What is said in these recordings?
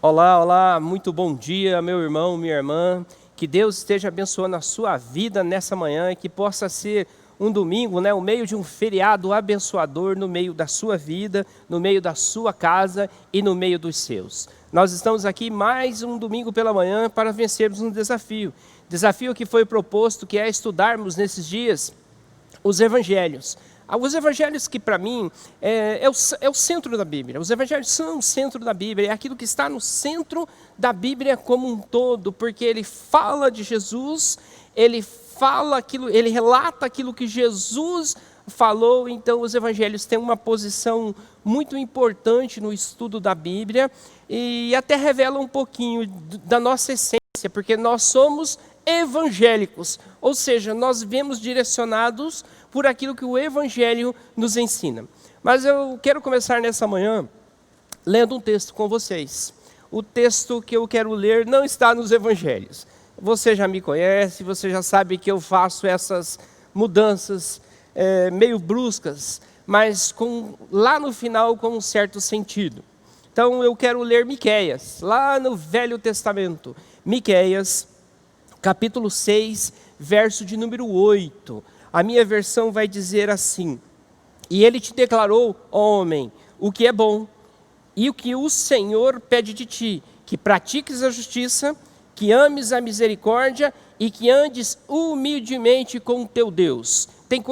Olá, olá, muito bom dia, meu irmão, minha irmã. Que Deus esteja abençoando a sua vida nessa manhã e que possa ser um domingo, o meio de um feriado abençoador no meio da sua vida, no meio da sua casa e no meio dos seus. Nós estamos aqui mais um domingo pela manhã para vencermos um desafio. Desafio que foi proposto, que é estudarmos nesses dias os evangelhos. Os evangelhos que para mim é o centro da Bíblia. Os evangelhos são o centro da Bíblia, é aquilo que está no centro da Bíblia como um todo, porque ele fala de Jesus, ele relata aquilo que Jesus falou. Então os evangelhos têm uma posição muito importante no estudo da Bíblia e até revela um pouquinho da nossa essência, porque nós somos evangélicos, ou seja, nós vivemos direcionados por aquilo que o Evangelho nos ensina. Mas eu quero começar nessa manhã lendo um texto com vocês. O texto que eu quero ler não está nos Evangelhos. Você já me conhece, você já sabe que eu faço essas mudanças meio bruscas, mas lá no final com um certo sentido. Então eu quero ler Miqueias, lá no Velho Testamento. Miqueias, capítulo 6, verso de número 8. A minha versão vai dizer assim: e ele te declarou, homem, o que é bom, e o que o Senhor pede de ti, que pratiques a justiça, que ames a misericórdia e que andes humildemente com o teu Deus. Tem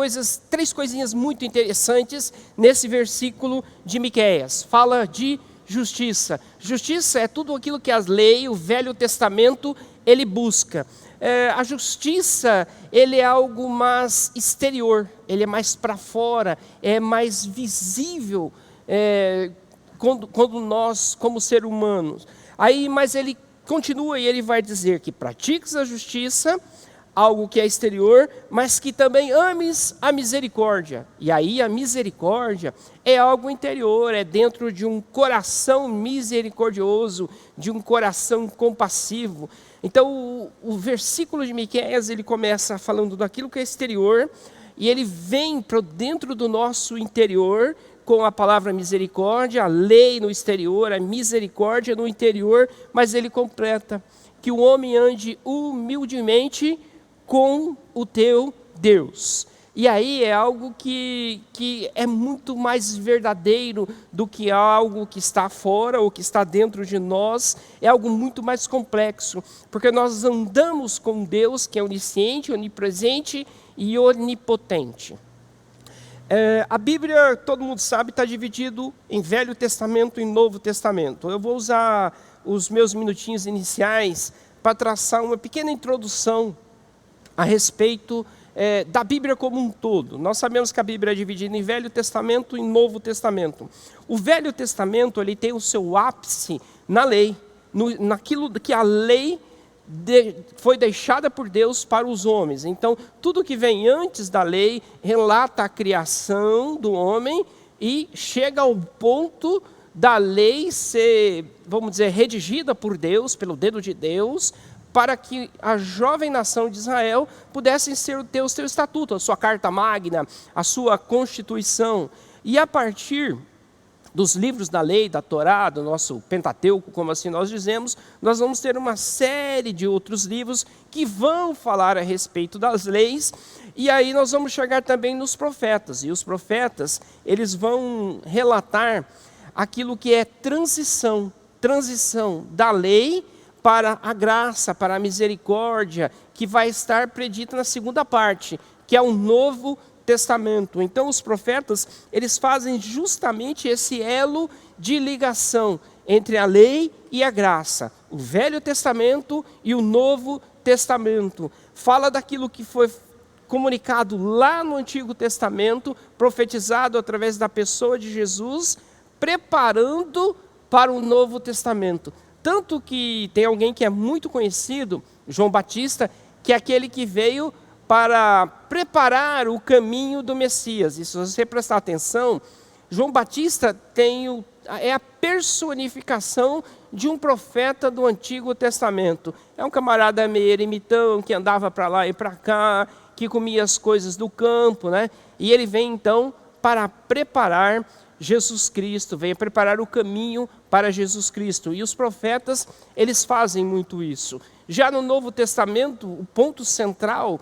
três coisinhas muito interessantes nesse versículo de Miqueias. Fala de justiça. Justiça é tudo aquilo que as leis, o Velho Testamento, ele busca. A justiça, ele é algo mais exterior, ele é mais para fora, é mais visível quando nós, como ser humanos. Mas ele continua e ele vai dizer que pratiques a justiça, algo que é exterior, mas que também ames a misericórdia. E aí a misericórdia é algo interior, é dentro de um coração misericordioso, de um coração compassivo. Então o versículo de Miqueias, ele começa falando daquilo que é exterior, e ele vem para dentro do nosso interior com a palavra misericórdia, a lei no exterior, a misericórdia no interior, mas ele completa que o homem ande humildemente com o teu Deus. E aí é algo que é muito mais verdadeiro do que algo que está fora ou que está dentro de nós. É algo muito mais complexo, porque nós andamos com Deus que é onisciente, onipresente e onipotente. A Bíblia, todo mundo sabe, está dividido em Velho Testamento e Novo Testamento. Eu vou usar os meus minutinhos iniciais para traçar uma pequena introdução a respeito da Bíblia como um todo. Nós sabemos que a Bíblia é dividida em Velho Testamento e Novo Testamento. O Velho Testamento, ele tem o seu ápice na lei, naquilo que a lei foi deixada por Deus para os homens. Então, tudo que vem antes da lei relata a criação do homem e chega ao ponto da lei ser, vamos dizer, redigida por Deus, pelo dedo de Deus, para que a jovem nação de Israel pudesse ter o seu estatuto, a sua carta magna, a sua constituição. E a partir dos livros da lei, da Torá, do nosso Pentateuco, como assim nós dizemos, nós vamos ter uma série de outros livros que vão falar a respeito das leis, e aí nós vamos chegar também nos profetas. E os profetas, eles vão relatar aquilo que é transição da lei para a graça, para a misericórdia, que vai estar predita na segunda parte, que é o Novo Testamento. Então os profetas, eles fazem justamente esse elo de ligação entre a lei e a graça. O Velho Testamento e o Novo Testamento. Fala daquilo que foi comunicado lá no Antigo Testamento, profetizado através da pessoa de Jesus, preparando para o Novo Testamento. Tanto que tem alguém que é muito conhecido, João Batista, que é aquele que veio para preparar o caminho do Messias. E se você prestar atenção, João Batista é a personificação de um profeta do Antigo Testamento. É um camarada meio ermitão, que andava para lá e para cá, que comia as coisas do campo, né? E ele vem então para preparar Jesus Cristo, venha preparar o caminho para Jesus Cristo. E os profetas, eles fazem muito isso. Já no Novo Testamento, o ponto central,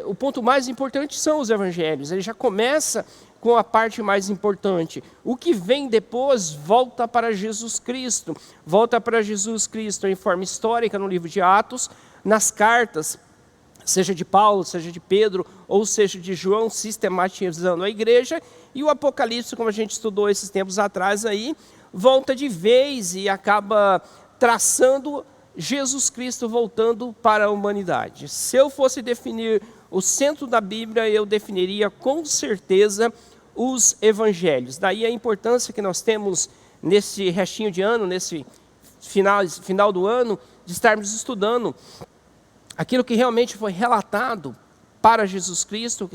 o ponto mais importante são os evangelhos. Ele já começa com a parte mais importante. O que vem depois volta para Jesus Cristo. Volta para Jesus Cristo em forma histórica no livro de Atos, nas cartas, seja de Paulo, seja de Pedro, ou seja de João, sistematizando a igreja, e o Apocalipse, como a gente estudou esses tempos atrás aí, volta de vez e acaba traçando Jesus Cristo voltando para a humanidade. Se eu fosse definir o centro da Bíblia, eu definiria com certeza os evangelhos. Daí a importância que nós temos nesse restinho de ano, nesse final do ano, de estarmos estudando aquilo que realmente foi relatado para Jesus Cristo,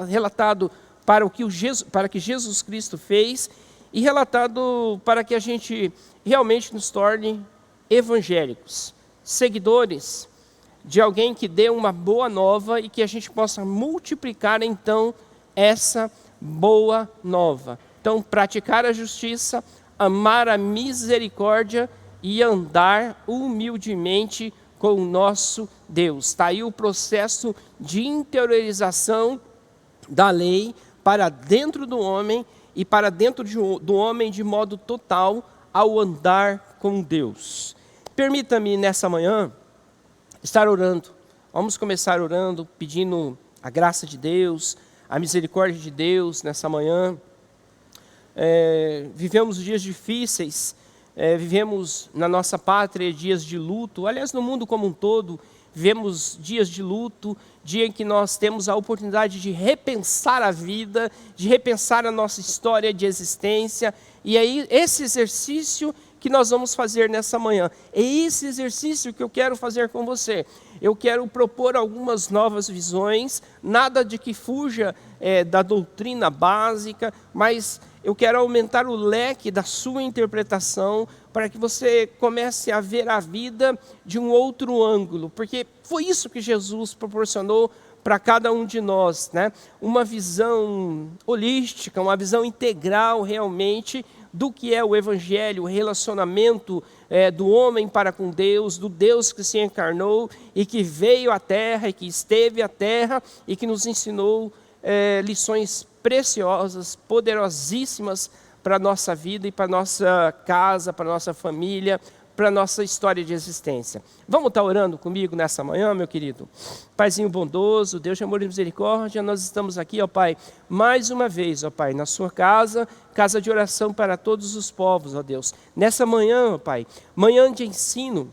relatado para que Jesus Cristo fez e relatado para que a gente realmente nos torne evangélicos, seguidores de alguém que dê uma boa nova e que a gente possa multiplicar então essa boa nova. Então, praticar a justiça, amar a misericórdia e andar humildemente com o nosso Deus. Está aí o processo de interiorização da lei para dentro do homem e para dentro do homem de modo total ao andar com Deus. Permita-me nessa manhã estar orando. Vamos começar orando, pedindo a graça de Deus, a misericórdia de Deus nessa manhã. Vivemos dias difíceis, vivemos na nossa pátria dias de luto, aliás no mundo como um todo, vivemos dias de luto, dia em que nós temos a oportunidade de repensar a vida, de repensar a nossa história de existência, e aí esse exercício que nós vamos fazer nessa manhã, é esse exercício que eu quero fazer com você. Eu quero propor algumas novas visões, nada de que fuja da doutrina básica, mas eu quero aumentar o leque da sua interpretação para que você comece a ver a vida de um outro ângulo, porque foi isso que Jesus proporcionou para cada um de nós, né? Uma visão holística, uma visão integral realmente do que é o Evangelho, o relacionamento do homem para com Deus, do Deus que se encarnou e que veio à Terra e que esteve à Terra e que nos ensinou lições preciosas, poderosíssimas para a nossa vida e para a nossa casa, para a nossa família, para a nossa história de existência. Vamos estar orando comigo nessa manhã, meu querido? Paizinho bondoso, Deus de amor e misericórdia, nós estamos aqui, ó Pai, mais uma vez, ó Pai, na sua casa, casa de oração para todos os povos, ó Deus. Nessa manhã, ó Pai, manhã de ensino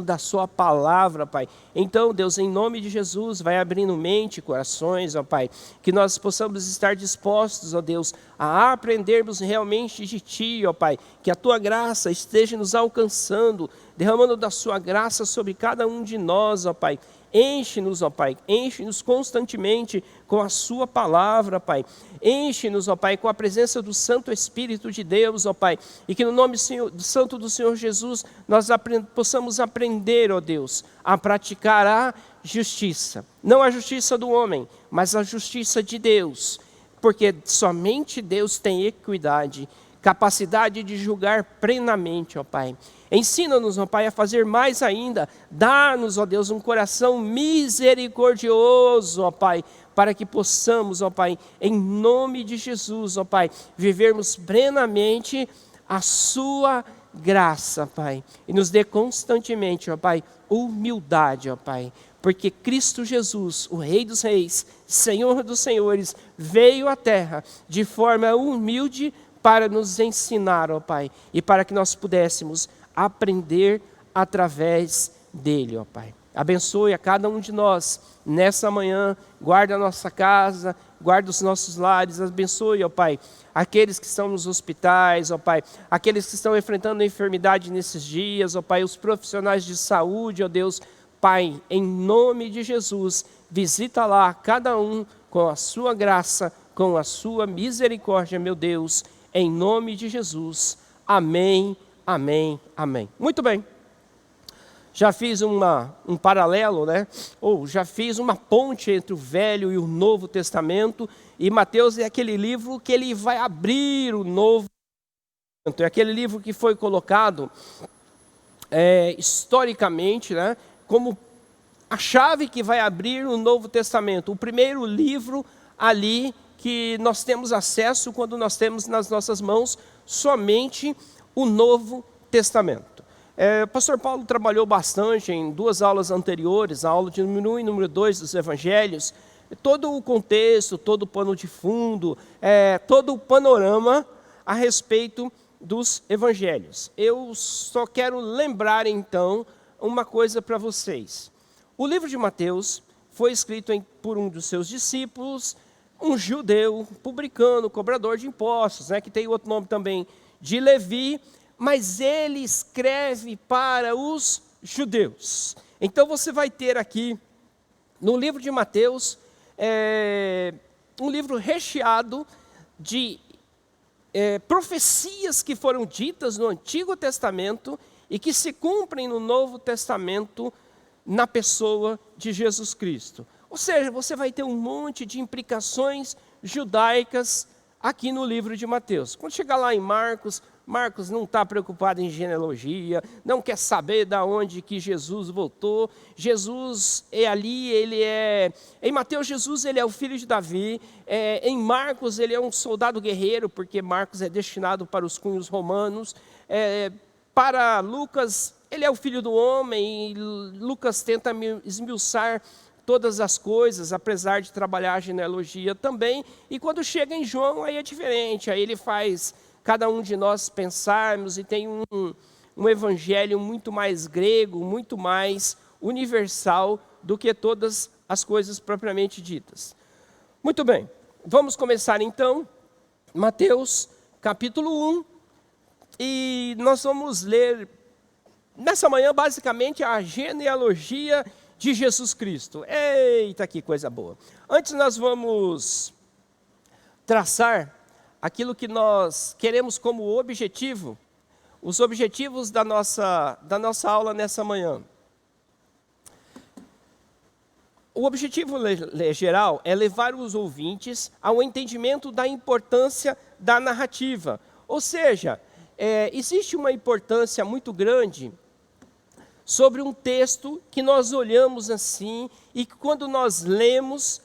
da sua palavra, Pai. Então, Deus, em nome de Jesus, vai abrindo mente e corações, ó Pai, que nós possamos estar dispostos, ó Deus, a aprendermos realmente de Ti, ó Pai, que a Tua graça esteja nos alcançando, derramando da Sua graça sobre cada um de nós, ó Pai. Enche-nos, ó Pai, enche-nos constantemente com a Sua palavra, Pai. Enche-nos, ó Pai, com a presença do Santo Espírito de Deus, ó Pai. E que no nome santo do Senhor Jesus, nós possamos aprender, ó Deus, a praticar a justiça. Não a justiça do homem, mas a justiça de Deus. Porque somente Deus tem equidade, capacidade de julgar plenamente, ó Pai. Ensina-nos, ó Pai, a fazer mais ainda. Dá-nos, ó Deus, um coração misericordioso, ó Pai, para que possamos, ó Pai, em nome de Jesus, ó Pai, vivermos plenamente a Sua graça, Pai. E nos dê constantemente, ó Pai, humildade, ó Pai. Porque Cristo Jesus, o Rei dos Reis, Senhor dos Senhores, veio à terra de forma humilde para nos ensinar, ó Pai, e para que nós pudéssemos aprender através dele, ó Pai. Abençoe a cada um de nós nessa manhã, guarda a nossa casa, guarda os nossos lares, abençoe, ó Pai, aqueles que estão nos hospitais, ó Pai, aqueles que estão enfrentando a enfermidade nesses dias, ó Pai, os profissionais de saúde, ó Deus, Pai, em nome de Jesus, visita lá cada um com a sua graça, com a sua misericórdia, meu Deus, em nome de Jesus. Amém, amém, amém. Muito bem. já fiz um paralelo, né? Ou já fiz uma ponte entre o Velho e o Novo Testamento, e Mateus é aquele livro que ele vai abrir o Novo Testamento. É aquele livro que foi colocado historicamente, né, como a chave que vai abrir o Novo Testamento. O primeiro livro ali que nós temos acesso quando nós temos nas nossas mãos somente o Novo Testamento. O pastor Paulo trabalhou bastante em 2 aulas anteriores, a aula de número 1 e número 2 dos Evangelhos, todo o contexto, todo o pano de fundo, todo o panorama a respeito dos Evangelhos. Eu só quero lembrar então uma coisa para vocês. O livro de Mateus foi escrito por um dos seus discípulos, um judeu, publicano, cobrador de impostos, né, que tem outro nome também, de Levi, mas ele escreve para os judeus. Então você vai ter aqui, no livro de Mateus, um livro recheado de profecias que foram ditas no Antigo Testamento e que se cumprem no Novo Testamento na pessoa de Jesus Cristo. Ou seja, você vai ter um monte de implicações judaicas aqui no livro de Mateus. Quando chegar lá em Marcos não está preocupado em genealogia, não quer saber de onde que Jesus voltou. Jesus em Mateus, Jesus ele é o filho de Davi. Em Marcos, ele é um soldado guerreiro, porque Marcos é destinado para os cunhos romanos. Para Lucas, ele é o filho do homem, e Lucas tenta esmiuçar todas as coisas, apesar de trabalhar a genealogia também. E quando chega em João, aí é diferente, aí ele faz cada um de nós pensarmos, e tem um evangelho muito mais grego, muito mais universal do que todas as coisas propriamente ditas. Muito bem, vamos começar então, Mateus capítulo 1, e nós vamos ler nessa manhã basicamente a genealogia de Jesus Cristo. Eita, que coisa boa! Antes nós vamos traçar aquilo que nós queremos como objetivo, os objetivos da nossa aula nessa manhã. O objetivo geral é levar os ouvintes ao entendimento da importância da narrativa. Ou seja, existe uma importância muito grande sobre um texto que nós olhamos assim, e que quando nós lemos,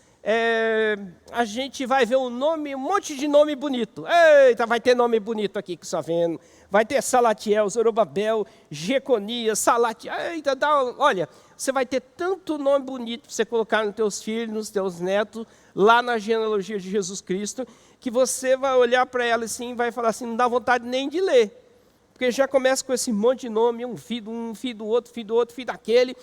a gente vai ver um monte de nome bonito. Eita, vai ter nome bonito aqui que só vendo. Vai ter Salatiel, Zorobabel, Jeconias, Salatiel. Eita, olha, você vai ter tanto nome bonito para você colocar nos teus filhos, nos teus netos, lá na genealogia de Jesus Cristo, que você vai olhar para ela assim e vai falar assim, não dá vontade nem de ler. Porque já começa com esse monte de nome, um filho do outro, filho daquele,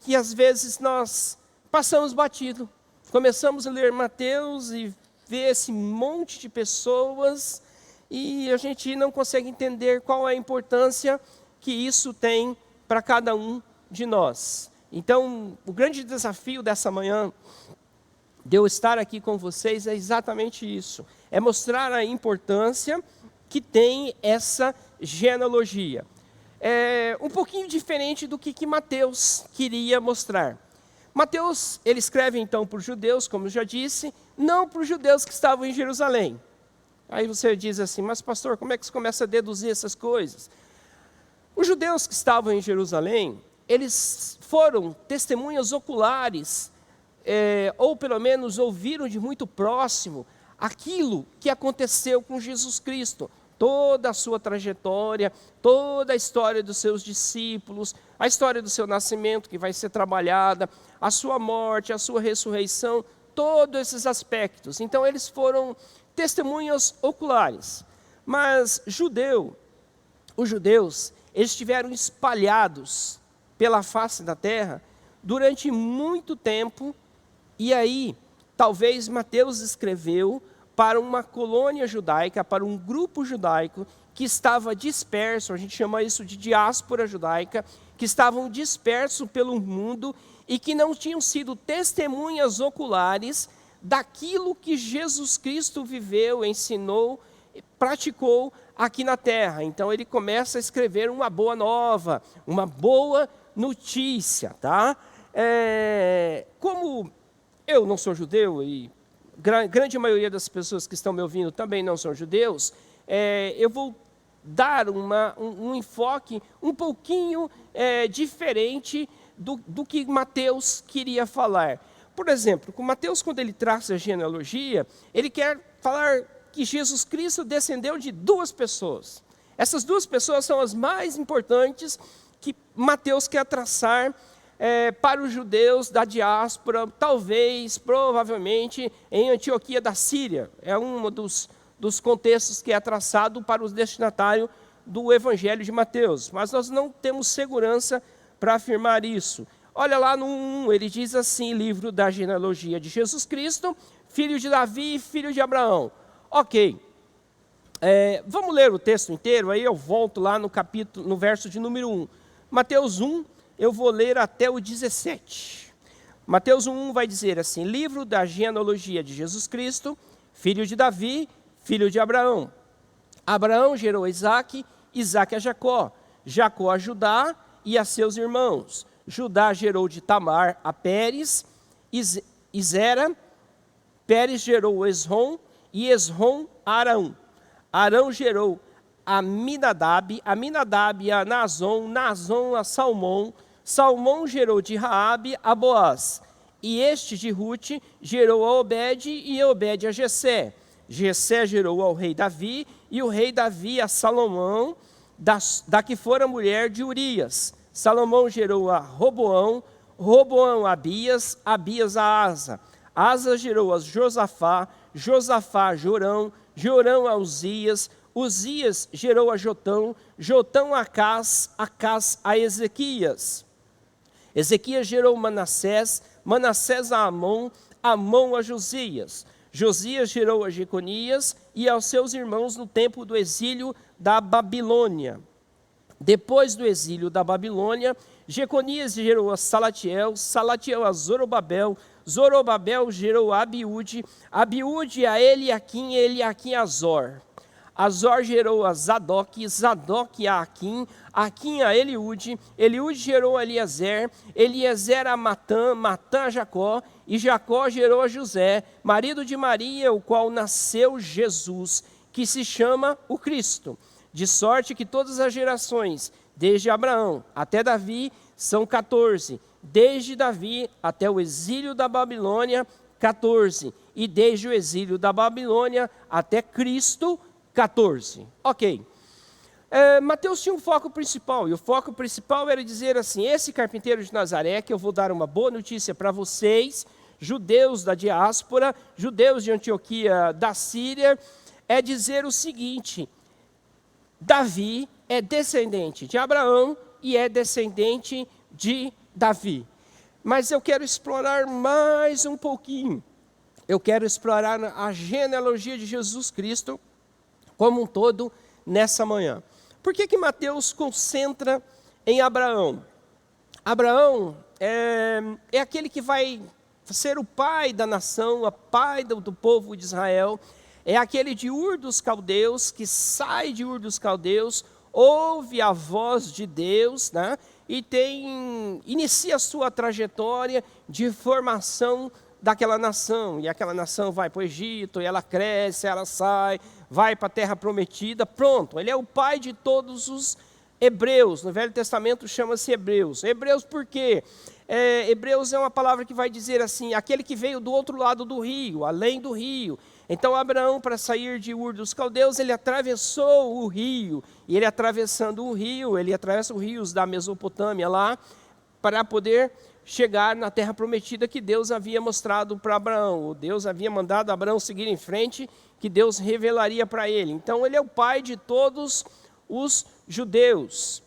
que às vezes nós passamos batido. Começamos a ler Mateus e ver esse monte de pessoas e a gente não consegue entender qual é a importância que isso tem para cada um de nós. Então, o grande desafio dessa manhã, de eu estar aqui com vocês, é exatamente isso. É mostrar a importância que tem essa genealogia. É um pouquinho diferente do que Mateus queria mostrar. Mateus, ele escreve então para os judeus, como eu já disse, não para os judeus que estavam em Jerusalém. Aí você diz assim, mas pastor, como é que você começa a deduzir essas coisas? Os judeus que estavam em Jerusalém, eles foram testemunhas oculares, ou pelo menos ouviram de muito próximo aquilo que aconteceu com Jesus Cristo. Toda a sua trajetória, toda a história dos seus discípulos, a história do seu nascimento que vai ser trabalhada, a sua morte, a sua ressurreição, todos esses aspectos. Então eles foram testemunhas oculares. Mas os judeus, eles estiveram espalhados pela face da terra durante muito tempo, e aí talvez Mateus escreveu para uma colônia judaica, para um grupo judaico que estava disperso, a gente chama isso de diáspora judaica, que estavam dispersos pelo mundo e que não tinham sido testemunhas oculares daquilo que Jesus Cristo viveu, ensinou, praticou aqui na terra. Então ele começa a escrever uma boa nova, uma boa notícia, tá? Como eu não sou judeu e grande maioria das pessoas que estão me ouvindo também não são judeus, eu vou dar um enfoque um pouquinho diferente do que Mateus queria falar. Por exemplo, com Mateus, quando ele traz a genealogia, ele quer falar que Jesus Cristo descendeu de duas pessoas. Essas duas pessoas são as mais importantes que Mateus quer traçar para os judeus da diáspora, talvez, provavelmente, em Antioquia da Síria. É um dos contextos que é traçado para os destinatários do Evangelho de Mateus. Mas nós não temos segurança para afirmar isso. Olha lá no 1, ele diz assim, livro da genealogia de Jesus Cristo, filho de Davi e filho de Abraão. Ok, vamos ler o texto inteiro, aí eu volto lá no verso de número 1. Mateus 1, eu vou ler até o 17. Mateus 1 vai dizer assim, livro da genealogia de Jesus Cristo, filho de Davi, filho de Abraão. Abraão gerou a Isaque, Isaque a Jacó, Jacó a Judá e a seus irmãos. Judá gerou de Tamar a Pérez e Zera, Pérez gerou Esrom e Esrom a Arão. Arão gerou a Aminadab, Aminadab a Nazon, Nazon a Salmão, Salmão gerou de Raabe a Boaz. E este de Rute gerou a Obed e Obed a Jessé. Jessé gerou ao rei Davi e o rei Davi a Salomão, da que fora mulher de Urias. Salomão gerou a Roboão, Roboão a Abias, Abias a Asa. Asa gerou a Josafá, Josafá a Jorão, Jorão a Uzias, Uzias gerou a Jotão, Jotão a Acás, Acás a Ezequias. Ezequias gerou Manassés, Manassés a Amon, Amon a Josias. Josias gerou a Jeconias e aos seus irmãos no tempo do exílio da Babilônia. Depois do exílio da Babilônia, Jeconias gerou a Salatiel, Salatiel a Zorobabel, Zorobabel gerou a Abiúde, Abiúde a Eliaquim, Eliaquim a Azor. Azor gerou a Zadok, Zadok a Aquim, Aquim a Eliúde, Eliúde gerou a Eliezer, Eliezer a Matã, Matã a Jacó, e Jacó gerou a José, marido de Maria, o qual nasceu Jesus, que se chama o Cristo. De sorte que todas as gerações, desde Abraão até Davi, são 14. Desde Davi até o exílio da Babilônia, 14. E desde o exílio da Babilônia até Cristo, 14. Ok. Mateus tinha um foco principal, e o foco principal era dizer assim, esse carpinteiro de Nazaré, que eu vou dar uma boa notícia para vocês, judeus da diáspora, judeus de Antioquia da Síria, é dizer o seguinte, Davi é descendente de Abraão e é descendente de Davi. Mas eu quero explorar mais um pouquinho. Eu quero explorar a genealogia de Jesus Cristo como um todo nessa manhã. Por que Mateus concentra em Abraão? Abraão é aquele que vai ser o pai da nação, o pai do povo de Israel. É aquele de Ur dos Caldeus, que sai de Ur dos Caldeus, ouve a voz de Deus, né? E inicia a sua trajetória de formação daquela nação. E aquela nação vai para o Egito, e ela cresce, ela sai, vai para a terra prometida, pronto. Ele é o pai de todos os hebreus. No Velho Testamento chama-se hebreus. Hebreus por quê? Hebreus é uma palavra que vai dizer assim, aquele que veio do outro lado do rio, além do rio. Então Abraão, para sair de Ur dos Caldeus, ele atravessou o rio, e ele atravessando o rio, ele atravessa os rios da Mesopotâmia lá, para poder chegar na terra prometida que Deus havia mostrado para Abraão. Deus havia mandado Abraão seguir em frente, que Deus revelaria para ele. Então ele é o pai de todos os judeus.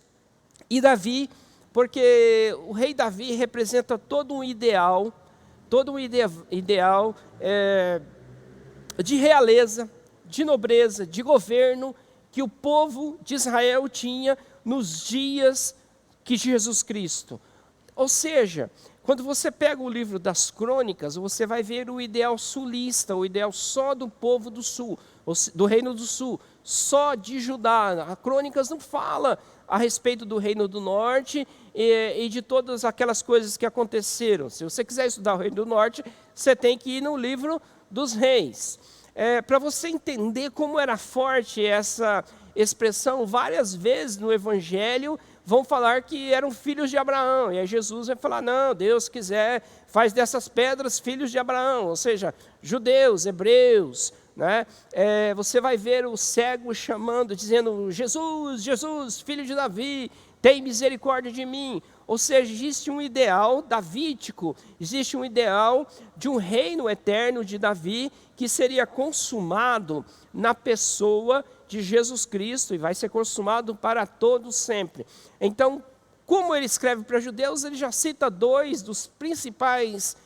E Davi, porque o rei Davi representa todo um ideal de realeza, de nobreza, de governo, que o povo de Israel tinha nos dias que Jesus Cristo. Ou seja, quando você pega o livro das crônicas, você vai ver o ideal sulista, o ideal só do povo do sul, do reino do sul. só de Judá. A Crônicas não fala a respeito do Reino do Norte e de todas aquelas coisas que aconteceram. Se você quiser estudar o Reino do Norte, você tem que ir no livro dos Reis. Para você entender como era forte essa expressão, várias vezes no Evangelho vão falar que eram filhos de Abraão, e aí Jesus vai falar, não, Deus quiser, faz dessas pedras filhos de Abraão, ou seja, judeus, hebreus, né? Você vai ver o cego chamando, dizendo, Jesus, Jesus, filho de Davi, tem misericórdia de mim. Ou seja, existe um ideal davídico, existe um ideal de um reino eterno de Davi que seria consumado na pessoa de Jesus Cristo e vai ser consumado para todos sempre. Então, como ele escreve para judeus, ele já cita dois dos principais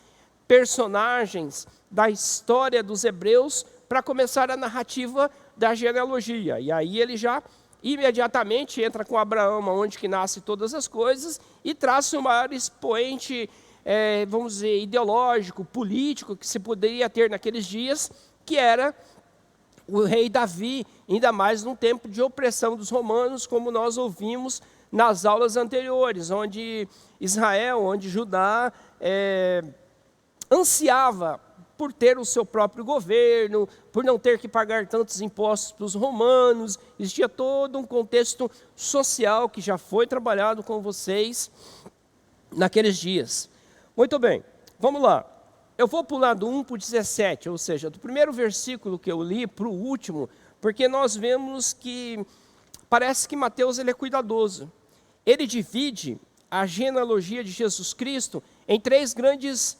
personagens da história dos hebreus para começar a narrativa da genealogia. E aí ele já imediatamente entra com Abraão, onde que nasce todas as coisas, e traça o maior expoente, vamos dizer, ideológico, político, que se poderia ter naqueles dias, que era o rei Davi, ainda mais num tempo de opressão dos romanos, como nós ouvimos nas aulas anteriores, onde Israel, onde Judá ansiava por ter o seu próprio governo, por não ter que pagar tantos impostos para os romanos. Existia todo um contexto social que já foi trabalhado com vocês naqueles dias. Muito bem, vamos lá. Eu vou pular do 1 para o 17, ou seja, do primeiro versículo que eu li para o último, porque nós vemos que parece que Mateus ele é cuidadoso. Ele divide a genealogia de Jesus Cristo em três grandes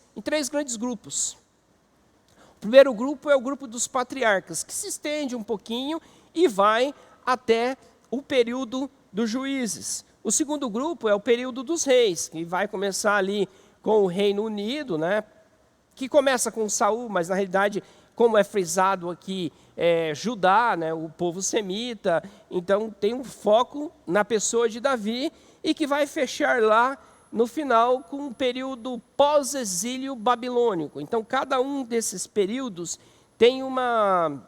grupos. O primeiro grupo é o grupo dos patriarcas, que se estende um pouquinho e vai até o período dos juízes. O segundo grupo é o período dos reis, que vai começar ali com o Reino Unido, né? Que começa com Saul, mas na realidade, como é frisado aqui, Judá, né? O povo semita. Então tem um foco na pessoa de Davi e que vai fechar lá no final com um período pós-exílio babilônico. Então, cada um desses períodos tem uma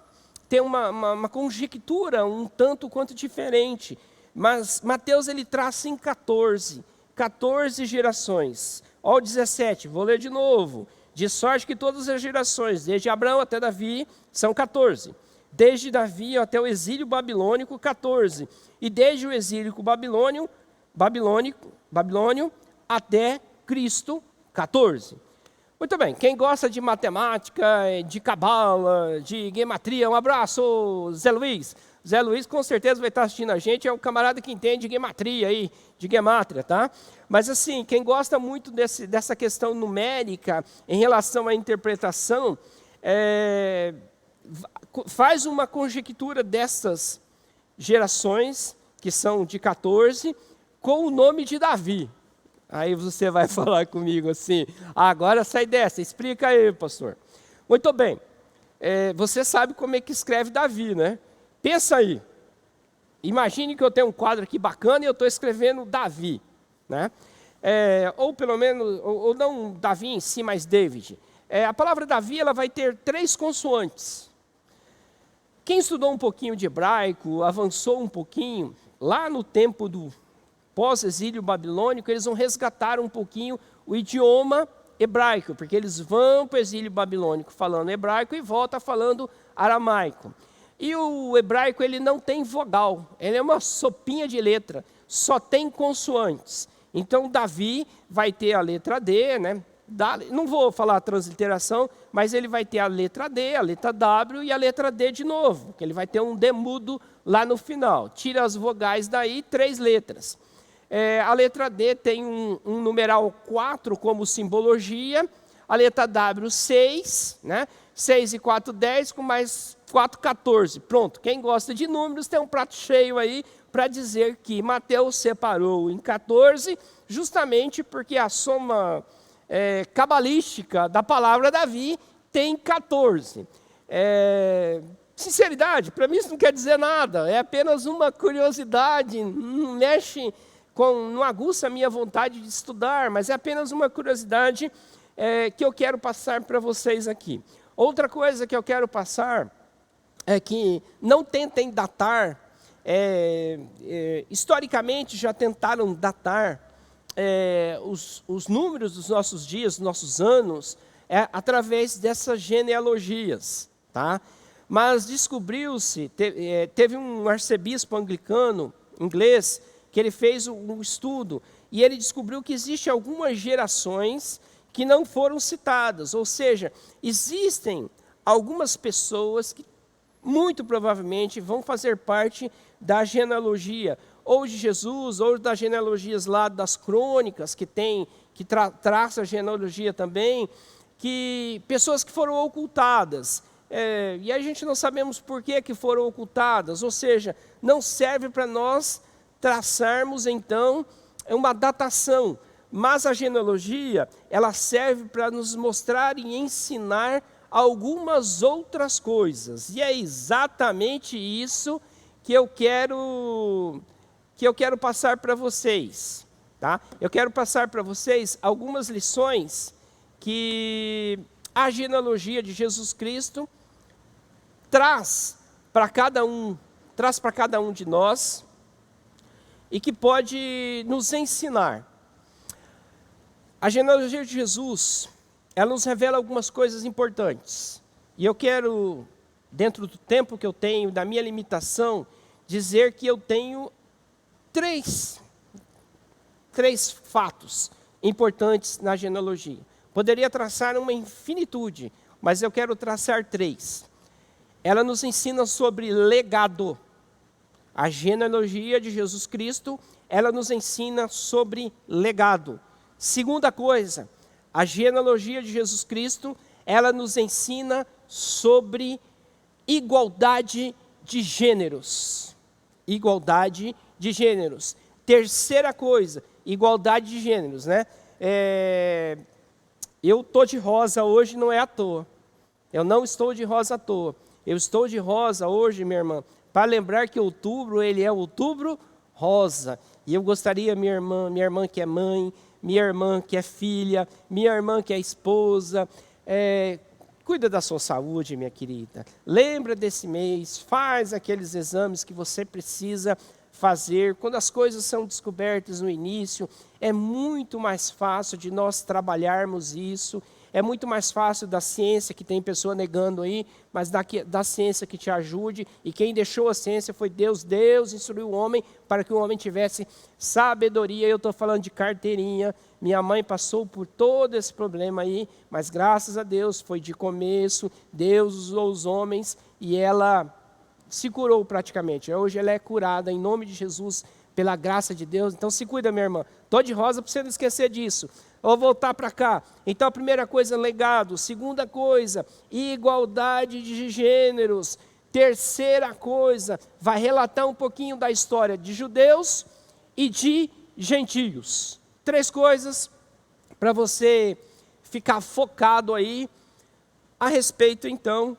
conjectura um tanto quanto diferente. Mas Mateus ele traça em 14 gerações. Olha o 17, vou ler de novo. De sorte que todas as gerações, desde Abraão até Davi, são 14. Desde Davi até o exílio babilônico, 14. E desde o exílio babilônio até Cristo, 14. Muito bem, quem gosta de matemática, de cabala, de gematria, um abraço, Zé Luiz. Zé Luiz com certeza vai estar assistindo a gente, é um camarada que entende de gematria aí, de gemátria, tá? Mas assim, quem gosta muito dessa questão numérica em relação à interpretação, faz uma conjectura dessas gerações, que são de 14, com o nome de Davi. Aí você vai falar comigo assim, agora sai dessa, explica aí, pastor. Muito bem, você sabe como é que escreve Davi, né? Pensa aí, imagine que eu tenho um quadro aqui bacana e eu estou escrevendo Davi, né? Ou pelo menos, ou não Davi em si, mas David. A palavra Davi ela vai ter 3 consoantes. Quem estudou um pouquinho de hebraico, avançou um pouquinho, lá no tempo do pós-exílio babilônico, eles vão resgatar um pouquinho o idioma hebraico, porque eles vão para o exílio babilônico falando hebraico e voltam falando aramaico. E o hebraico ele não tem vogal, ele é uma sopinha de letra, só tem consoantes. Então Davi vai ter a letra D, né? Não vou falar a transliteração, mas ele vai ter a letra D, a letra W e a letra D de novo, que ele vai ter um D mudo lá no final. Tira as vogais daí, 3 letras. A letra D tem um numeral 4 como simbologia, a letra W 6, né? 6 e 4, 10, com mais 4, 14. Pronto, quem gosta de números tem um prato cheio aí para dizer que Mateus separou em 14, justamente porque a soma cabalística da palavra Davi tem 14. Sinceridade, para mim isso não quer dizer nada, é apenas uma curiosidade, não mexe não aguça a minha vontade de estudar, mas é apenas uma curiosidade que eu quero passar para vocês aqui. Outra coisa que eu quero passar é que não tentem datar, historicamente já tentaram datar os números dos nossos dias, dos nossos anos, através dessas genealogias, tá? Mas descobriu-se, teve um arcebispo anglicano, inglês, que ele fez um estudo, e ele descobriu que existem algumas gerações que não foram citadas, ou seja, existem algumas pessoas que muito provavelmente vão fazer parte da genealogia, ou de Jesus, ou das genealogias lá das crônicas, que traça a genealogia também, que pessoas que foram ocultadas, e a gente não sabemos por que foram ocultadas, ou seja, não serve para nós traçarmos então uma datação, mas a genealogia, ela serve para nos mostrar e ensinar algumas outras coisas, e é exatamente isso que eu quero passar para vocês, tá? Eu quero passar para vocês algumas lições que a genealogia de Jesus Cristo traz para cada um de nós e que pode nos ensinar. A genealogia de Jesus, ela nos revela algumas coisas importantes. E eu quero, dentro do tempo que eu tenho, da minha limitação, dizer que eu tenho três fatos importantes na genealogia. Poderia traçar uma infinitude, mas eu quero traçar 3. Ela nos ensina sobre legado. A genealogia de Jesus Cristo, ela nos ensina sobre legado. Segunda coisa, a genealogia de Jesus Cristo, ela nos ensina sobre igualdade de gêneros. Igualdade de gêneros. Terceira coisa, igualdade de gêneros, né? Eu estou de rosa hoje, não é à toa. Eu não estou de rosa à toa. Eu estou de rosa hoje, minha irmã, para lembrar que outubro, ele é outubro rosa. E eu gostaria, minha irmã que é mãe, minha irmã que é filha, minha irmã que é esposa, cuida da sua saúde, minha querida. Lembra desse mês, faz aqueles exames que você precisa fazer. Quando as coisas são descobertas no início, é muito mais fácil de nós trabalharmos isso. É muito mais fácil da ciência, que tem pessoa negando aí, mas da ciência que te ajude. E quem deixou a ciência foi Deus. Deus instruiu o homem para que o homem tivesse sabedoria. Eu estou falando de carteirinha. Minha mãe passou por todo esse problema aí, mas graças a Deus foi de começo. Deus usou os homens e ela se curou praticamente. Hoje ela é curada em nome de Jesus, pela graça de Deus. Então se cuida, minha irmã. Estou de rosa para você não esquecer disso. Eu vou voltar para cá. Então a primeira coisa, legado. Segunda coisa, igualdade de gêneros. Terceira coisa, vai relatar um pouquinho da história de judeus e de gentios. 3 coisas para você ficar focado aí a respeito então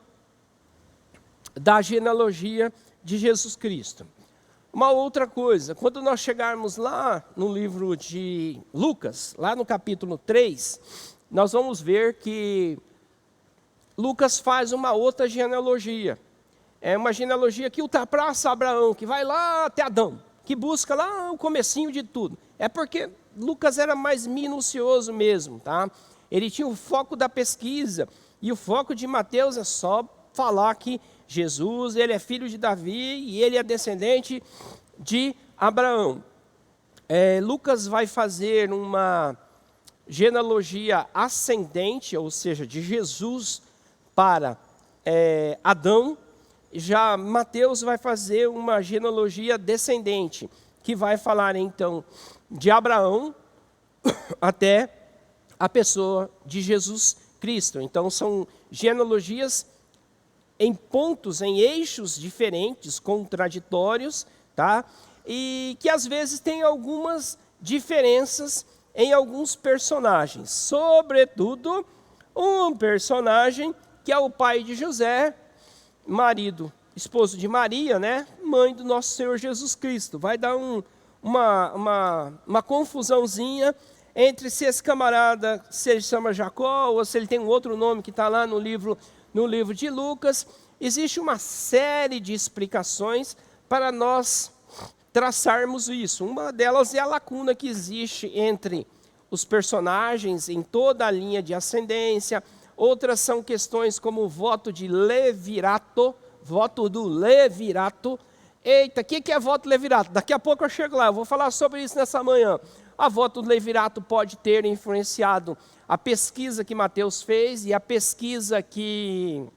da genealogia de Jesus Cristo. Uma outra coisa, quando nós chegarmos lá no livro de Lucas, lá no capítulo 3, nós vamos ver que Lucas faz uma outra genealogia. É uma genealogia que ultrapassa Abraão, que vai lá até Adão, que busca lá o comecinho de tudo. É porque Lucas era mais minucioso mesmo, tá? Ele tinha o foco da pesquisa, e o foco de Mateus é só falar que Jesus, ele é filho de Davi e ele é descendente de Abraão. Lucas vai fazer uma genealogia ascendente, ou seja, de Jesus para Adão. Já Mateus vai fazer uma genealogia descendente, que vai falar então de Abraão até a pessoa de Jesus Cristo. Então são genealogias em pontos, em eixos diferentes, contraditórios, tá? E que às vezes tem algumas diferenças em alguns personagens. Sobretudo, um personagem que é o pai de José, esposo de Maria, né? Mãe do nosso Senhor Jesus Cristo. Vai dar uma confusãozinha entre se esse camarada se ele chama Jacó ou se ele tem um outro nome que está lá no livro de Lucas. existe uma série de explicações para nós traçarmos isso. Uma delas é a lacuna que existe entre os personagens em toda a linha de ascendência. Outras são questões como o voto de levirato, voto do levirato. Eita, o que é voto levirato? Daqui a pouco eu chego lá, eu vou falar sobre isso nessa manhã. A voto do levirato pode ter influenciado a pesquisa que Mateus fez e a pesquisa que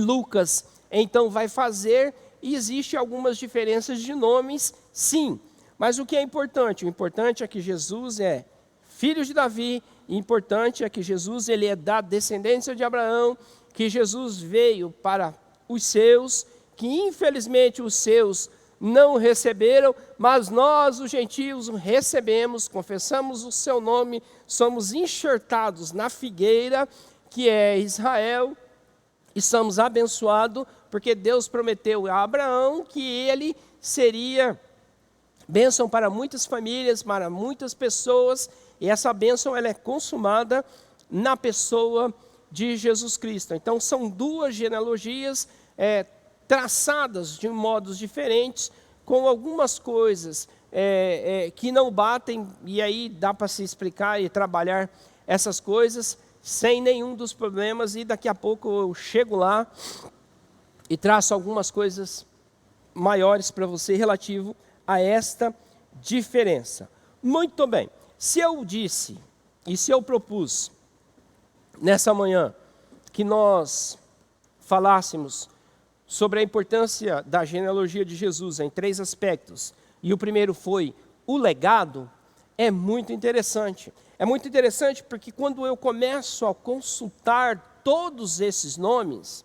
Lucas então vai fazer, e existem algumas diferenças de nomes, sim. Mas o que é importante? O importante é que Jesus é filho de Davi, e importante é que Jesus ele é da descendência de Abraão, que Jesus veio para os seus, que infelizmente os seus não receberam, mas nós, os gentios, o recebemos, confessamos o seu nome, somos enxertados na figueira, que é Israel, e somos abençoados, porque Deus prometeu a Abraão que ele seria bênção para muitas famílias, para muitas pessoas, e essa bênção ela é consumada na pessoa de Jesus Cristo. Então são duas genealogias traçadas de modos diferentes, com algumas coisas que não batem, e aí dá para se explicar e trabalhar essas coisas sem nenhum dos problemas, e daqui a pouco eu chego lá e traço algumas coisas maiores para você relativo a esta diferença. Muito bem, se eu disse e se eu propus nessa manhã que nós falássemos sobre a importância da genealogia de Jesus em 3 aspectos, e o primeiro foi o legado, é muito interessante. É muito interessante porque quando eu começo a consultar todos esses nomes,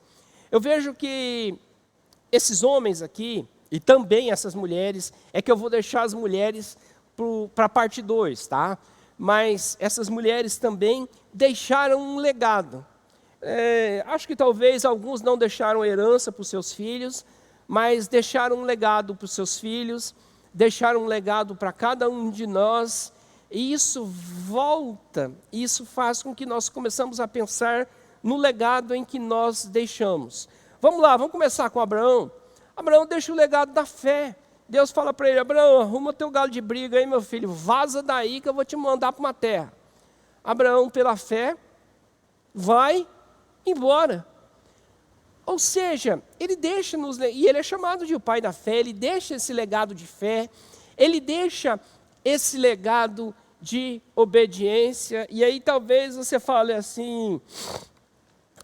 eu vejo que esses homens aqui, e também essas mulheres, é que eu vou deixar as mulheres para a parte 2, tá? Mas essas mulheres também deixaram um legado. Acho que talvez alguns não deixaram herança para os seus filhos, mas deixaram um legado para os seus filhos, deixaram um legado para cada um de nós, e isso volta, isso faz com que nós começamos a pensar no legado em que nós deixamos. Vamos lá, vamos começar com Abraão. Abraão deixa o legado da fé. Deus fala para ele: Abraão, arruma teu galo de briga aí, meu filho, vaza daí que eu vou te mandar para uma terra. Abraão, pela fé, vai embora. Ou seja, ele deixa e ele é chamado de o pai da fé, ele deixa esse legado de fé, ele deixa esse legado de obediência. E aí talvez você fale assim: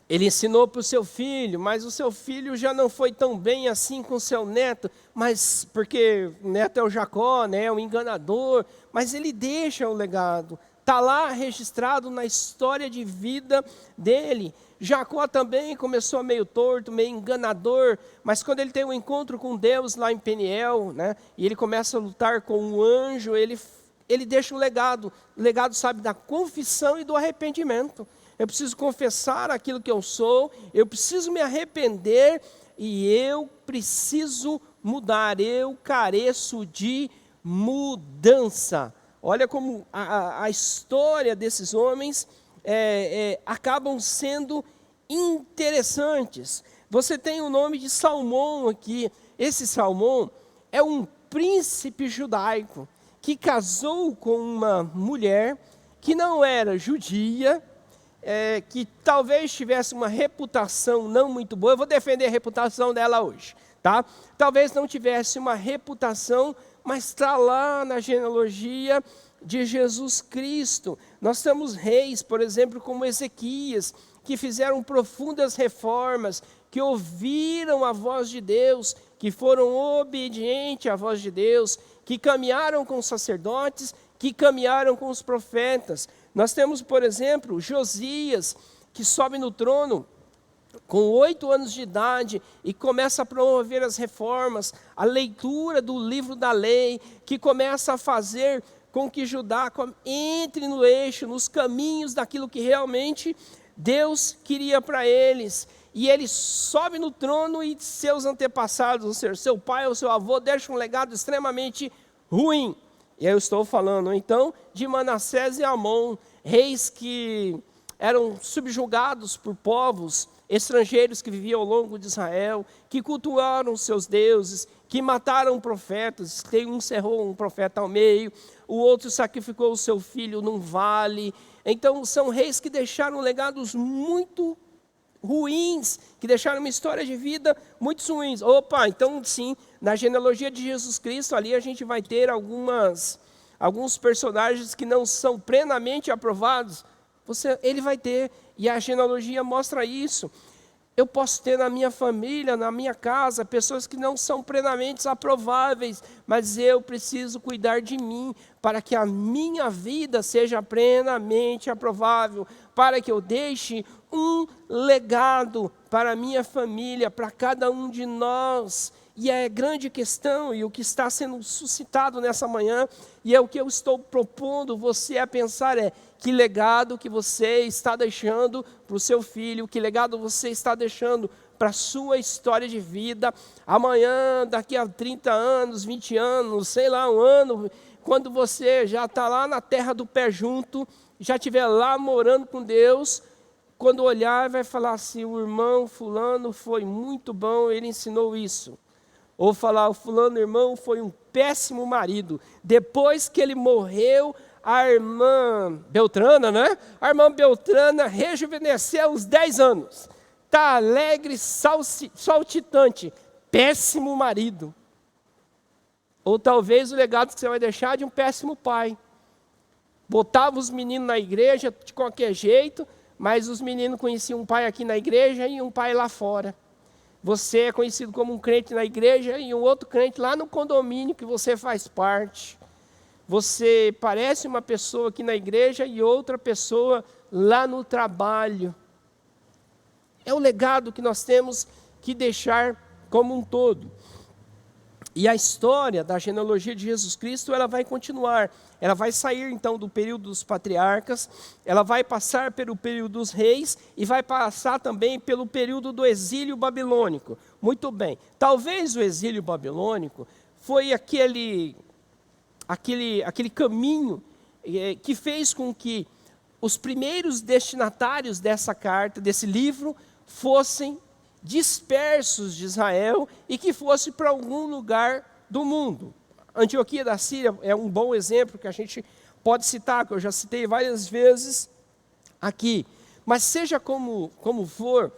ele ensinou para o seu filho, mas o seu filho já não foi tão bem assim com o seu neto, mas porque o neto é o Jacó, né, o enganador, mas ele deixa o legado, está lá registrado na história de vida dele. Jacó também começou meio torto, meio enganador, mas quando ele tem um encontro com Deus lá em Peniel, né, e ele começa a lutar com um anjo, ele deixa um legado, sabe, da confissão e do arrependimento. Eu preciso confessar aquilo que eu sou, eu preciso me arrepender e eu preciso mudar, eu careço de mudança. Olha como a história desses homens acabam sendo interessantes. Você tem o nome de Salmão aqui. Esse Salmão é um príncipe judaico que casou com uma mulher que não era judia, que talvez tivesse uma reputação não muito boa. Eu vou defender a reputação dela hoje, tá? Talvez não tivesse uma reputação, mas está lá na genealogia de Jesus Cristo. Nós temos reis, por exemplo, como Ezequias, que fizeram profundas reformas, que ouviram a voz de Deus, que foram obedientes à voz de Deus, que caminharam com os sacerdotes, que caminharam com os profetas. Nós temos, por exemplo, Josias, que sobe no trono com 8 anos de idade e começa a promover as reformas, a leitura do livro da lei, que começa a fazer com que Judá entre no eixo, nos caminhos daquilo que realmente Deus queria para eles. E ele sobe no trono e seus antepassados, ou seja, seu pai ou seu avô, deixam um legado extremamente ruim. E aí eu estou falando, então, de Manassés e Amon, reis que eram subjugados por povos estrangeiros que viviam ao longo de Israel, que cultuaram seus deuses, que mataram profetas. Tem um cerrou um profeta ao meio, o outro sacrificou o seu filho num vale. Então são reis que deixaram legados muito ruins, que deixaram uma história de vida muito ruins. Opa, então sim, na genealogia de Jesus Cristo, ali a gente vai ter alguns personagens que não são plenamente aprovados. Ele vai ter, e a genealogia mostra isso. Eu posso ter na minha família, na minha casa, pessoas que não são plenamente aprováveis, mas eu preciso cuidar de mim, para que a minha vida seja plenamente aprovável, para que eu deixe um legado para a minha família, para cada um de nós. E é a grande questão, e o que está sendo suscitado nessa manhã, e é o que eu estou propondo você a pensar que legado que você está deixando para o seu filho, que legado você está deixando para a sua história de vida. Amanhã, daqui a 30 anos, 20 anos, sei lá, um ano, quando você já está lá na terra do pé junto, já estiver lá morando com Deus, quando olhar vai falar assim, o irmão fulano foi muito bom, ele ensinou isso. Ou falar, o fulano irmão foi um péssimo marido. Depois que ele morreu, a irmã Beltrana, né? A irmã Beltrana rejuvenesceu uns 10 anos. Está alegre, saltitante. Péssimo marido. Ou talvez o legado que você vai deixar de um péssimo pai. Botava os meninos na igreja de qualquer jeito, mas os meninos conheciam um pai aqui na igreja e um pai lá fora. Você é conhecido como um crente na igreja e um outro crente lá no condomínio que você faz parte. Você parece uma pessoa aqui na igreja e outra pessoa lá no trabalho. É o legado que nós temos que deixar como um todo. E a história da genealogia de Jesus Cristo, ela vai continuar. Ela vai sair então do período dos patriarcas, ela vai passar pelo período dos reis e vai passar também pelo período do exílio babilônico. Muito bem. Talvez o exílio babilônico foi aquele caminho que fez com que os primeiros destinatários dessa carta, desse livro, fossem dispersos de Israel e que fosse para algum lugar do mundo. Antioquia da Síria é um bom exemplo que a gente pode citar, que eu já citei várias vezes aqui. Mas seja como for,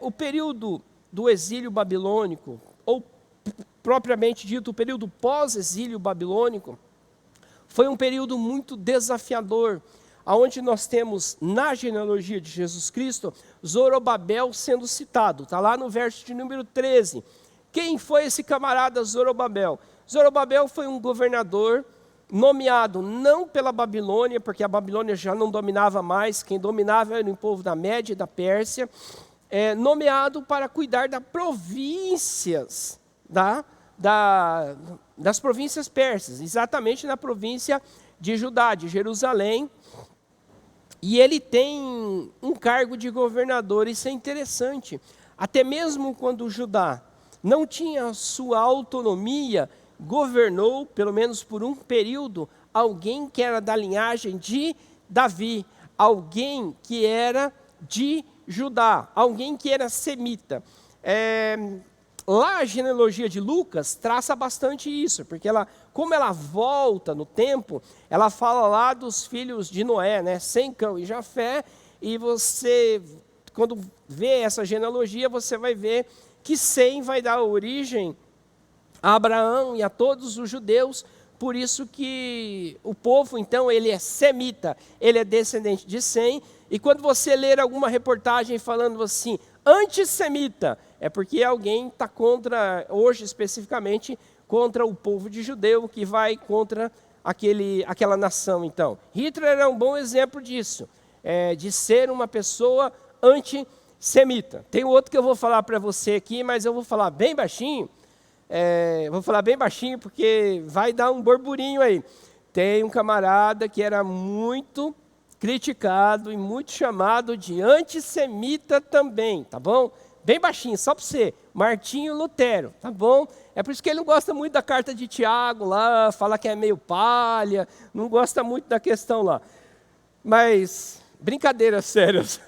o período do exílio babilônico, ou propriamente dito, o período pós-exílio babilônico, foi um período muito desafiador, onde nós temos na genealogia de Jesus Cristo, Zorobabel sendo citado. Está lá no verso de número 13. Quem foi esse camarada Zorobabel? Zorobabel foi um governador nomeado não pela Babilônia, porque a Babilônia já não dominava mais, quem dominava era o povo da Média e da Pérsia, nomeado para cuidar das províncias, das províncias persas, exatamente na província de Judá, de Jerusalém. E ele tem um cargo de governador, isso é interessante. Até mesmo quando Judá não tinha sua autonomia, governou, pelo menos por um período, alguém que era da linhagem de Davi, alguém que era de Judá, alguém que era semita. Lá a genealogia de Lucas traça bastante isso, porque como ela volta no tempo, ela fala lá dos filhos de Noé, né? Sem, Cão e Jafé, e você, quando vê essa genealogia, você vai ver que Sem vai dar origem a Abraão e a todos os judeus, por isso que o povo, então, ele é semita, ele é descendente de Sem, e quando você ler alguma reportagem falando assim, antissemita, é porque alguém está contra, hoje especificamente, contra o povo de judeu, que vai contra aquela nação, então. Hitler é um bom exemplo disso, de ser uma pessoa antissemita. Tem outro que eu vou falar para você aqui, mas eu vou falar bem baixinho, porque vai dar um burburinho aí. Tem um camarada que era muito criticado e muito chamado de antissemita também, tá bom? Bem baixinho, só para você, Martinho Lutero, tá bom? É por isso que ele não gosta muito da carta de Tiago lá, fala que é meio palha, não gosta muito da questão lá. Mas, brincadeiras sérias.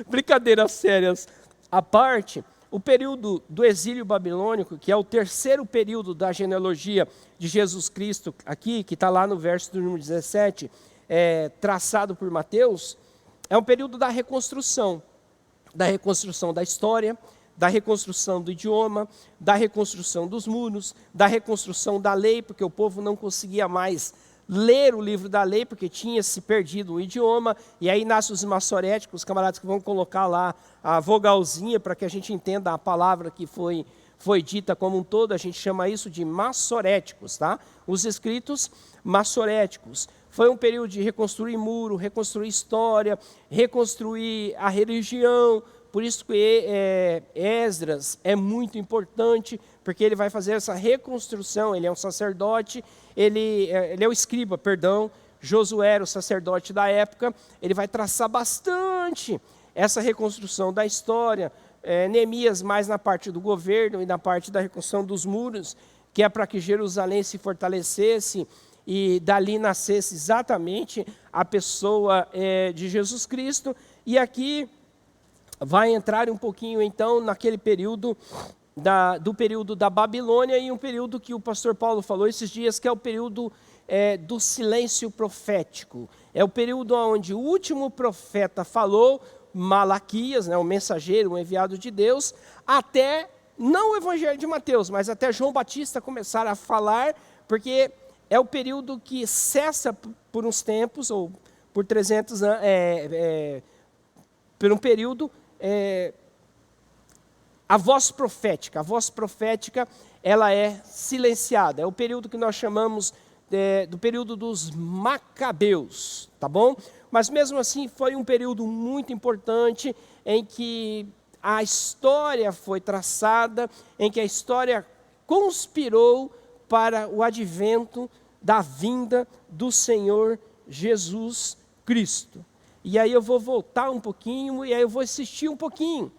Brincadeiras sérias à parte, o período do exílio babilônico, que é o terceiro período da genealogia de Jesus Cristo, aqui, que está lá no verso do número 17, traçado por Mateus, é um período da reconstrução da história, da reconstrução do idioma, da reconstrução dos muros, da reconstrução da lei, porque o povo não conseguia mais ler o livro da lei, porque tinha se perdido o idioma, e aí nascem os maçoréticos, os camaradas que vão colocar lá a vogalzinha para que a gente entenda a palavra que foi dita como um todo, a gente chama isso de maçoréticos, tá? Os escritos maçoréticos. Foi um período de reconstruir muro, reconstruir história, reconstruir a religião. Por isso que Esdras é muito importante, porque ele vai fazer essa reconstrução. Ele é um sacerdote, ele é o escriba, perdão. Josué era o sacerdote da época. Ele vai traçar bastante essa reconstrução da história. Neemias mais na parte do governo e na parte da reconstrução dos muros, que é para que Jerusalém se fortalecesse e dali nascesse exatamente a pessoa de Jesus Cristo. E aqui vai entrar um pouquinho, então, naquele período do período da Babilônia e um período que o pastor Paulo falou esses dias, que é o período do silêncio profético. É o período onde o último profeta falou, Malaquias, o mensageiro, o enviado de Deus, até, não o evangelho de Mateus, mas até João Batista começar a falar, porque é o período que cessa por uns tempos, ou por 300 anos, por um período, a voz profética, ela é silenciada. É o período que nós chamamos do período dos Macabeus, tá bom? Mas mesmo assim foi um período muito importante em que a história foi traçada, em que a história conspirou para o advento da vinda do Senhor Jesus Cristo. E aí eu vou voltar um pouquinho, e aí eu vou insistir um pouquinho,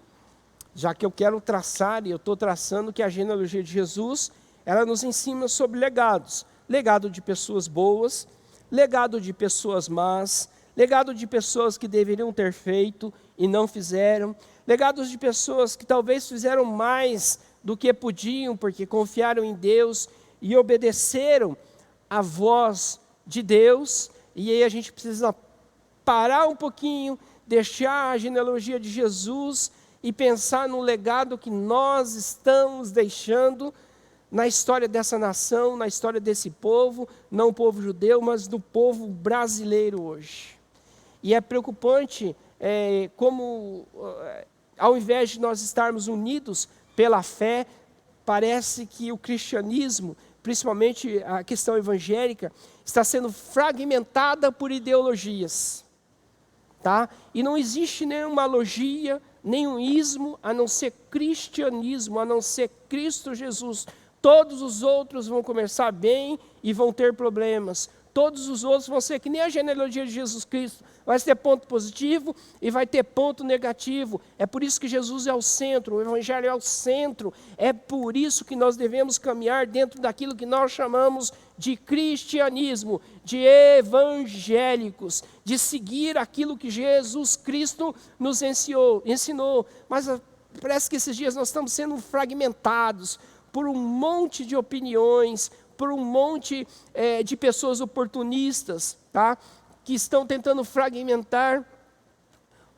já que eu quero traçar, e eu estou traçando que a genealogia de Jesus, ela nos ensina sobre legados. Legado de pessoas boas, legado de pessoas más, legado de pessoas que deveriam ter feito e não fizeram, legados de pessoas que talvez fizeram mais do que podiam, porque confiaram em Deus e obedeceram a voz de Deus. E aí a gente precisa parar um pouquinho, deixar a genealogia de Jesus e pensar no legado que nós estamos deixando na história dessa nação, na história desse povo, não o povo judeu, mas do povo brasileiro hoje. E é preocupante como, ao invés de nós estarmos unidos pela fé, parece que o cristianismo, principalmente a questão evangélica, está sendo fragmentada por ideologias. Tá? E não existe nenhuma logia, nenhum ismo, a não ser cristianismo, a não ser Cristo Jesus. Todos os outros vão começar bem e vão ter problemas. Todos os outros vão ser que nem a genealogia de Jesus Cristo. Vai ter ponto positivo e vai ter ponto negativo. É por isso que Jesus é o centro, o Evangelho é o centro. É por isso que nós devemos caminhar dentro daquilo que nós chamamos de cristianismo, de evangélicos, de seguir aquilo que Jesus Cristo nos ensinou. Mas parece que esses dias nós estamos sendo fragmentados por um monte de opiniões, por um monte de pessoas oportunistas, tá? Que estão tentando fragmentar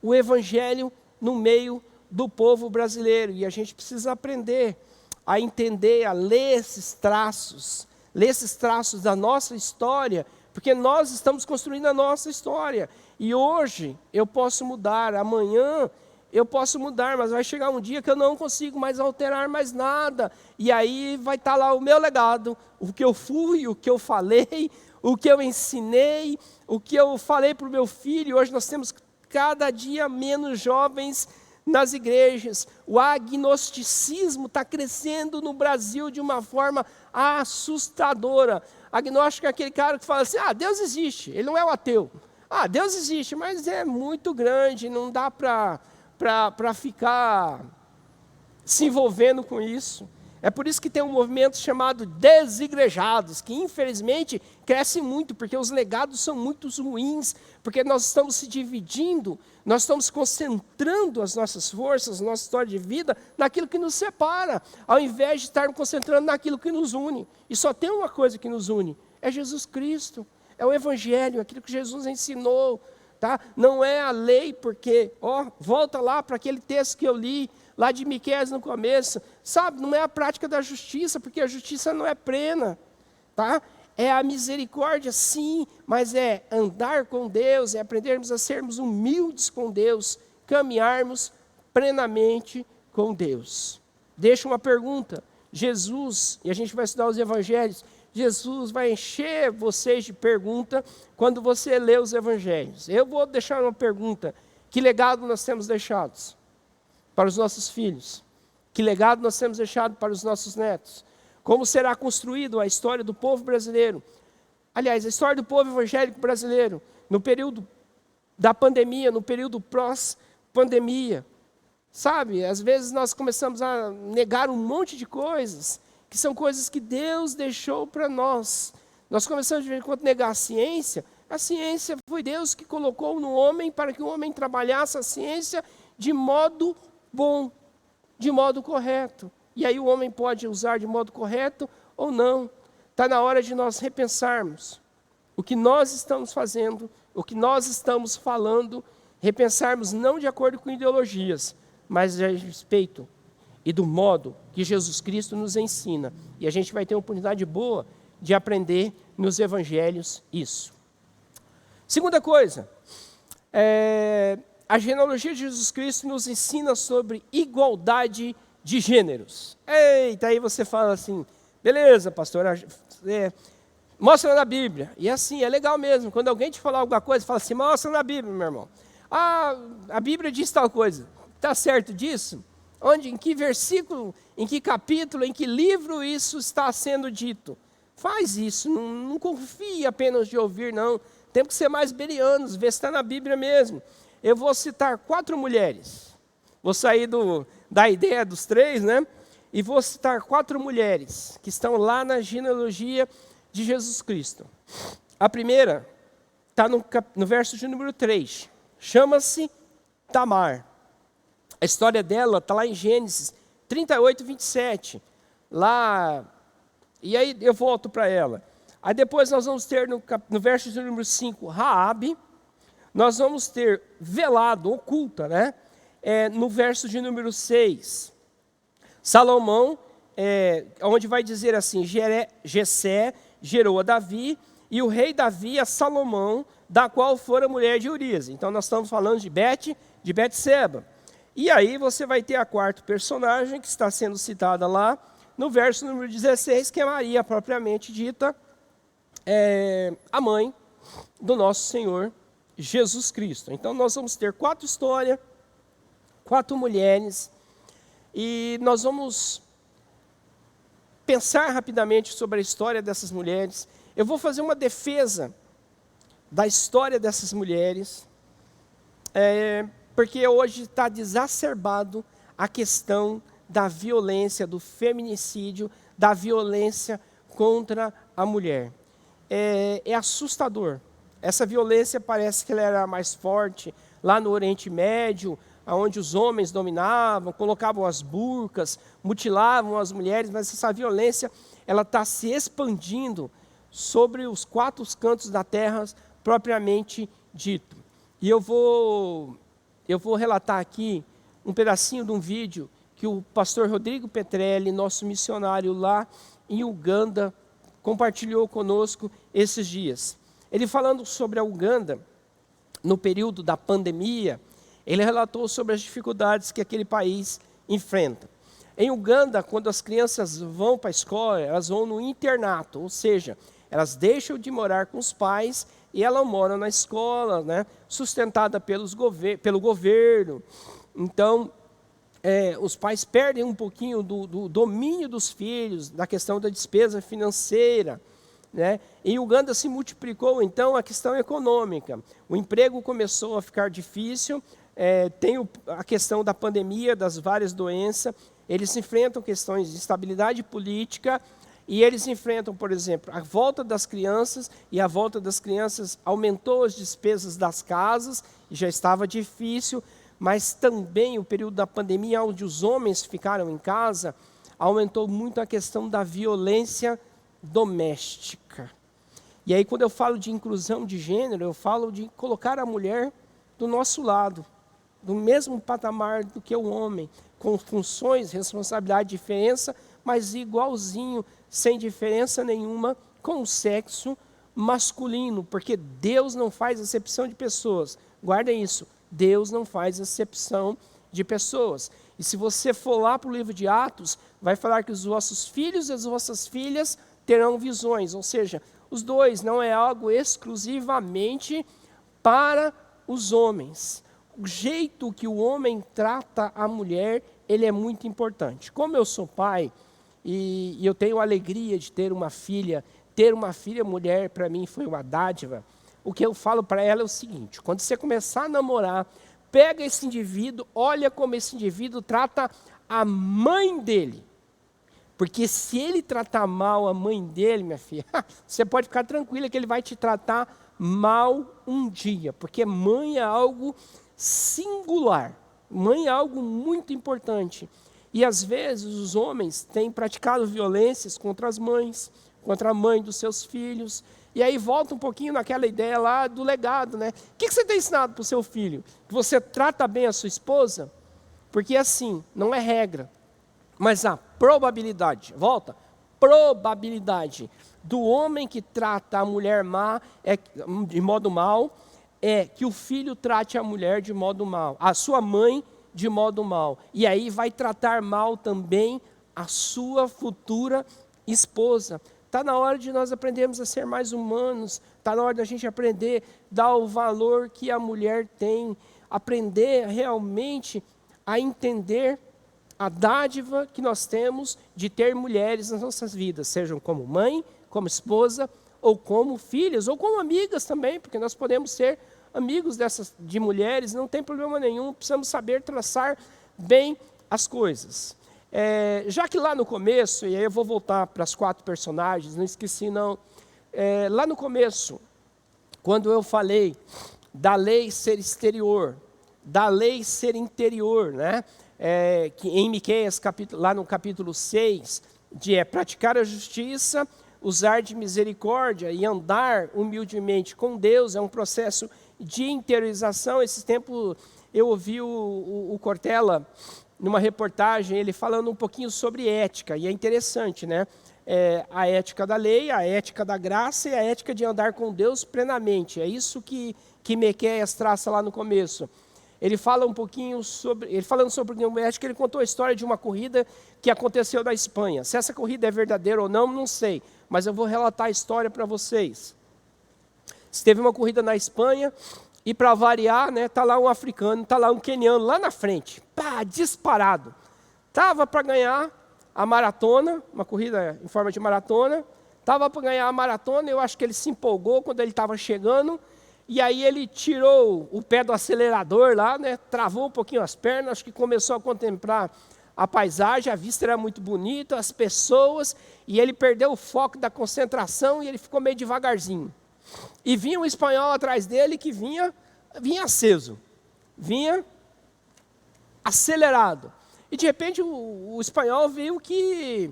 o evangelho no meio do povo brasileiro. E a gente precisa aprender a entender, a ler esses traços da nossa história, porque nós estamos construindo a nossa história. E hoje eu posso mudar, amanhã eu posso mudar, mas vai chegar um dia que eu não consigo mais alterar mais nada. E aí vai estar lá o meu legado, o que eu fui, o que eu falei, o que eu ensinei, o que eu falei para o meu filho. Hoje nós temos cada dia menos jovens nas igrejas. O agnosticismo está crescendo no Brasil de uma forma assustadora. Agnóstico é aquele cara que fala assim, Deus existe, ele não é um ateu. Deus existe, mas é muito grande, não dá para ficar se envolvendo com isso. É por isso que tem um movimento chamado desigrejados, que infelizmente cresce muito, porque os legados são muito ruins, porque nós estamos se dividindo, nós estamos concentrando as nossas forças, nossa história de vida, naquilo que nos separa, ao invés de estarmos concentrando naquilo que nos une. E só tem uma coisa que nos une, é Jesus Cristo, é o Evangelho, aquilo que Jesus ensinou, tá? Não é a lei, porque, volta lá para aquele texto que eu li, lá de Miqueias no começo, sabe, não é a prática da justiça, porque a justiça não é plena, tá? É a misericórdia, sim, mas é andar com Deus, é aprendermos a sermos humildes com Deus, caminharmos plenamente com Deus. Deixa uma pergunta, Jesus, e a gente vai estudar os evangelhos, Jesus vai encher vocês de pergunta quando você lê os evangelhos. Eu vou deixar uma pergunta, que legado nós temos deixados para os nossos filhos? Que legado nós temos deixado para os nossos netos? Como será construída a história do povo brasileiro? Aliás, a história do povo evangélico brasileiro, no período da pandemia, no período pós-pandemia. Sabe, às vezes nós começamos a negar um monte de coisas, que são coisas que Deus deixou para nós. Nós começamos de vez em quando a negar a ciência foi Deus que colocou no homem para que o homem trabalhasse a ciência de modo bom, de modo correto. E aí o homem pode usar de modo correto ou não. Está na hora de nós repensarmos o que nós estamos fazendo, o que nós estamos falando, repensarmos não de acordo com ideologias, mas a respeito e do modo que Jesus Cristo nos ensina. E a gente vai ter uma oportunidade boa de aprender nos evangelhos isso. Segunda coisa, a genealogia de Jesus Cristo nos ensina sobre igualdade de gêneros. Eita, aí você fala assim, beleza, pastor, mostra na Bíblia. E assim, é legal mesmo, quando alguém te falar alguma coisa, fala assim, mostra na Bíblia, meu irmão. A Bíblia diz tal coisa, está certo disso? Onde, em que versículo, em que capítulo, em que livro isso está sendo dito? Faz isso, não confie apenas de ouvir, não. Temos que ser mais bereanos, ver se está na Bíblia mesmo. Eu vou citar 4 mulheres. Vou sair da ideia dos 3, né? E vou citar 4 mulheres que estão lá na genealogia de Jesus Cristo. A primeira está no verso de número 3. Chama-se Tamar. A história dela está lá em Gênesis 38, 27. Lá, e aí eu volto para ela. Aí depois nós vamos ter no verso de número 5, Raabe. Nós vamos ter velado, oculta, né? No verso de número 6, Salomão, onde vai dizer assim, Jessé gerou a Davi, e o rei Davi a Salomão, da qual fora mulher de Urias. Então nós estamos falando de Betseba. E aí você vai ter a quarta personagem, que está sendo citada lá, no verso número 16, que é Maria, propriamente dita, a mãe do nosso Senhor Jesus Cristo. Então nós vamos ter 4 histórias, 4 mulheres, e nós vamos pensar rapidamente sobre a história dessas mulheres. Eu vou fazer uma defesa da história dessas mulheres, porque hoje está desacerbado a questão da violência, do feminicídio, da violência contra a mulher. É assustador. Essa violência parece que ela era mais forte lá no Oriente Médio, onde os homens dominavam, colocavam as burcas, mutilavam as mulheres, mas essa violência ela está se expandindo sobre os 4 cantos da terra, propriamente dito. E eu vou relatar aqui um pedacinho de um vídeo que o pastor Rodrigo Petrelli, nosso missionário lá em Uganda, compartilhou conosco esses dias. Ele falando sobre a Uganda, no período da pandemia, ele relatou sobre as dificuldades que aquele país enfrenta. Em Uganda, quando as crianças vão para a escola, elas vão no internato, ou seja, elas deixam de morar com os pais e elas moram na escola, né, sustentada pelo governo. Então, os pais perdem um pouquinho do domínio dos filhos, da questão da despesa financeira, né? Em Uganda se multiplicou, então, a questão econômica. O emprego começou a ficar difícil, tem a questão da pandemia, das várias doenças, eles enfrentam questões de instabilidade política e eles enfrentam, por exemplo, a volta das crianças, e a volta das crianças aumentou as despesas das casas, e já estava difícil, mas também o período da pandemia, onde os homens ficaram em casa, aumentou muito a questão da violência doméstica. E aí, quando eu falo de inclusão de gênero, eu falo de colocar a mulher do nosso lado, do mesmo patamar do que o homem, com funções, responsabilidade, diferença, mas igualzinho, sem diferença nenhuma, com o sexo masculino, porque Deus não faz acepção de pessoas. Guardem isso, Deus não faz acepção de pessoas. E se você for lá para o livro de Atos, vai falar que os vossos filhos e as vossas filhas terão visões, ou seja, os dois, não é algo exclusivamente para os homens. O jeito que o homem trata a mulher, ele é muito importante. Como eu sou pai, e eu tenho a alegria de ter uma filha mulher para mim foi uma dádiva, o que eu falo para ela é o seguinte: quando você começar a namorar, pega esse indivíduo, olha como esse indivíduo trata a mãe dele. Porque se ele tratar mal a mãe dele, minha filha, você pode ficar tranquila que ele vai te tratar mal um dia. Porque mãe é algo singular. Mãe é algo muito importante. E às vezes os homens têm praticado violências contra as mães, contra a mãe dos seus filhos. E aí volta um pouquinho naquela ideia lá do legado, né? O que você tem ensinado para o seu filho? Que você trata bem a sua esposa? Porque assim, não é regra. Mas a probabilidade, probabilidade do homem que trata a mulher de modo mal, é que o filho trate a mulher de modo mal, a sua mãe de modo mal. E aí vai tratar mal também a sua futura esposa. Está na hora de nós aprendermos a ser mais humanos, está na hora da gente aprender a dar o valor que a mulher tem, aprender realmente a entender a dádiva que nós temos de ter mulheres nas nossas vidas, sejam como mãe, como esposa, ou como filhas, ou como amigas também, porque nós podemos ser amigos de mulheres, não tem problema nenhum, precisamos saber traçar bem as coisas. Já que lá no começo, e aí eu vou voltar para as 4 personagens, não esqueci não, lá no começo, quando eu falei da lei ser exterior, da lei ser interior, né? Que em Miqueias, lá no capítulo 6, de praticar a justiça, usar de misericórdia e andar humildemente com Deus, é um processo de interiorização. Esse tempo eu ouvi o Cortella, numa reportagem, ele falando um pouquinho sobre ética, e é interessante, né? A ética da lei, a ética da graça e a ética de andar com Deus plenamente. É isso que Miqueias traça lá no começo. Ele fala um pouquinho sobre, ele falando sobre o ética, ele contou a história de uma corrida que aconteceu na Espanha. Se essa corrida é verdadeira ou não sei, mas eu vou relatar a história para vocês. Teve uma corrida na Espanha, e para variar, né, tá lá um africano, tá lá um queniano lá na frente, disparado. Estava para ganhar a maratona, uma corrida em forma de maratona, estava para ganhar a maratona, eu acho que ele se empolgou quando ele estava chegando, e aí ele tirou o pé do acelerador lá, né, travou um pouquinho as pernas, acho que começou a contemplar a paisagem, a vista era muito bonita, as pessoas, e ele perdeu o foco da concentração e ele ficou meio devagarzinho. E vinha um espanhol atrás dele que vinha aceso, vinha acelerado. E de repente o espanhol viu que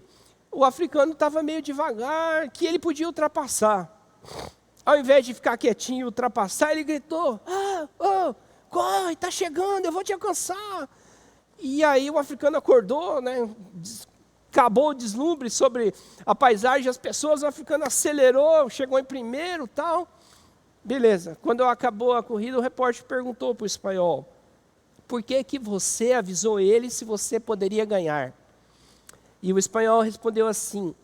o africano estava meio devagar, que ele podia ultrapassar. Ao invés de ficar quietinho e ultrapassar, ele gritou: corre, está chegando, eu vou te alcançar. E aí o africano acordou, né? Acabou o deslumbre sobre a paisagem, as pessoas, o africano acelerou, chegou em primeiro, tal. Beleza, quando acabou a corrida, o repórter perguntou para o espanhol: por que você avisou ele se você poderia ganhar? E o espanhol respondeu assim: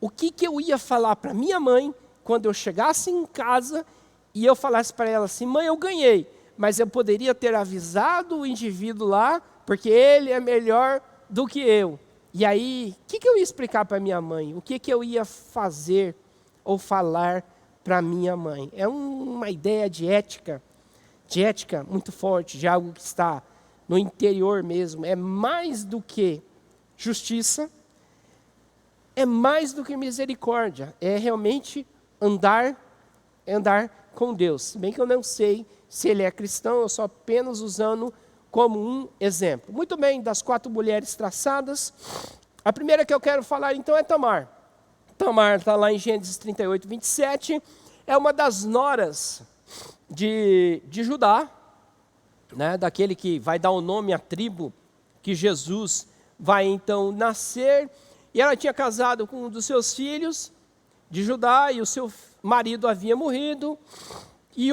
o que eu ia falar para minha mãe quando eu chegasse em casa e eu falasse para ela assim: mãe, eu ganhei, mas eu poderia ter avisado o indivíduo lá, porque ele é melhor do que eu. E aí, o que eu ia explicar para minha mãe? O que eu ia fazer ou falar para minha mãe? É uma ideia de ética muito forte, de algo que está no interior mesmo. É mais do que justiça, é mais do que misericórdia, é realmente andar com Deus. Se bem que eu não sei se ele é cristão, eu só apenas usando como um exemplo. Muito bem, das 4 mulheres traçadas, a primeira que eu quero falar então é Tamar. Tamar está lá em Gênesis 38, 27, é uma das noras de Judá, né, daquele que vai dar o nome à tribo que Jesus vai então nascer, e ela tinha casado com um dos seus filhos de Judá, e o seu marido havia morrido, e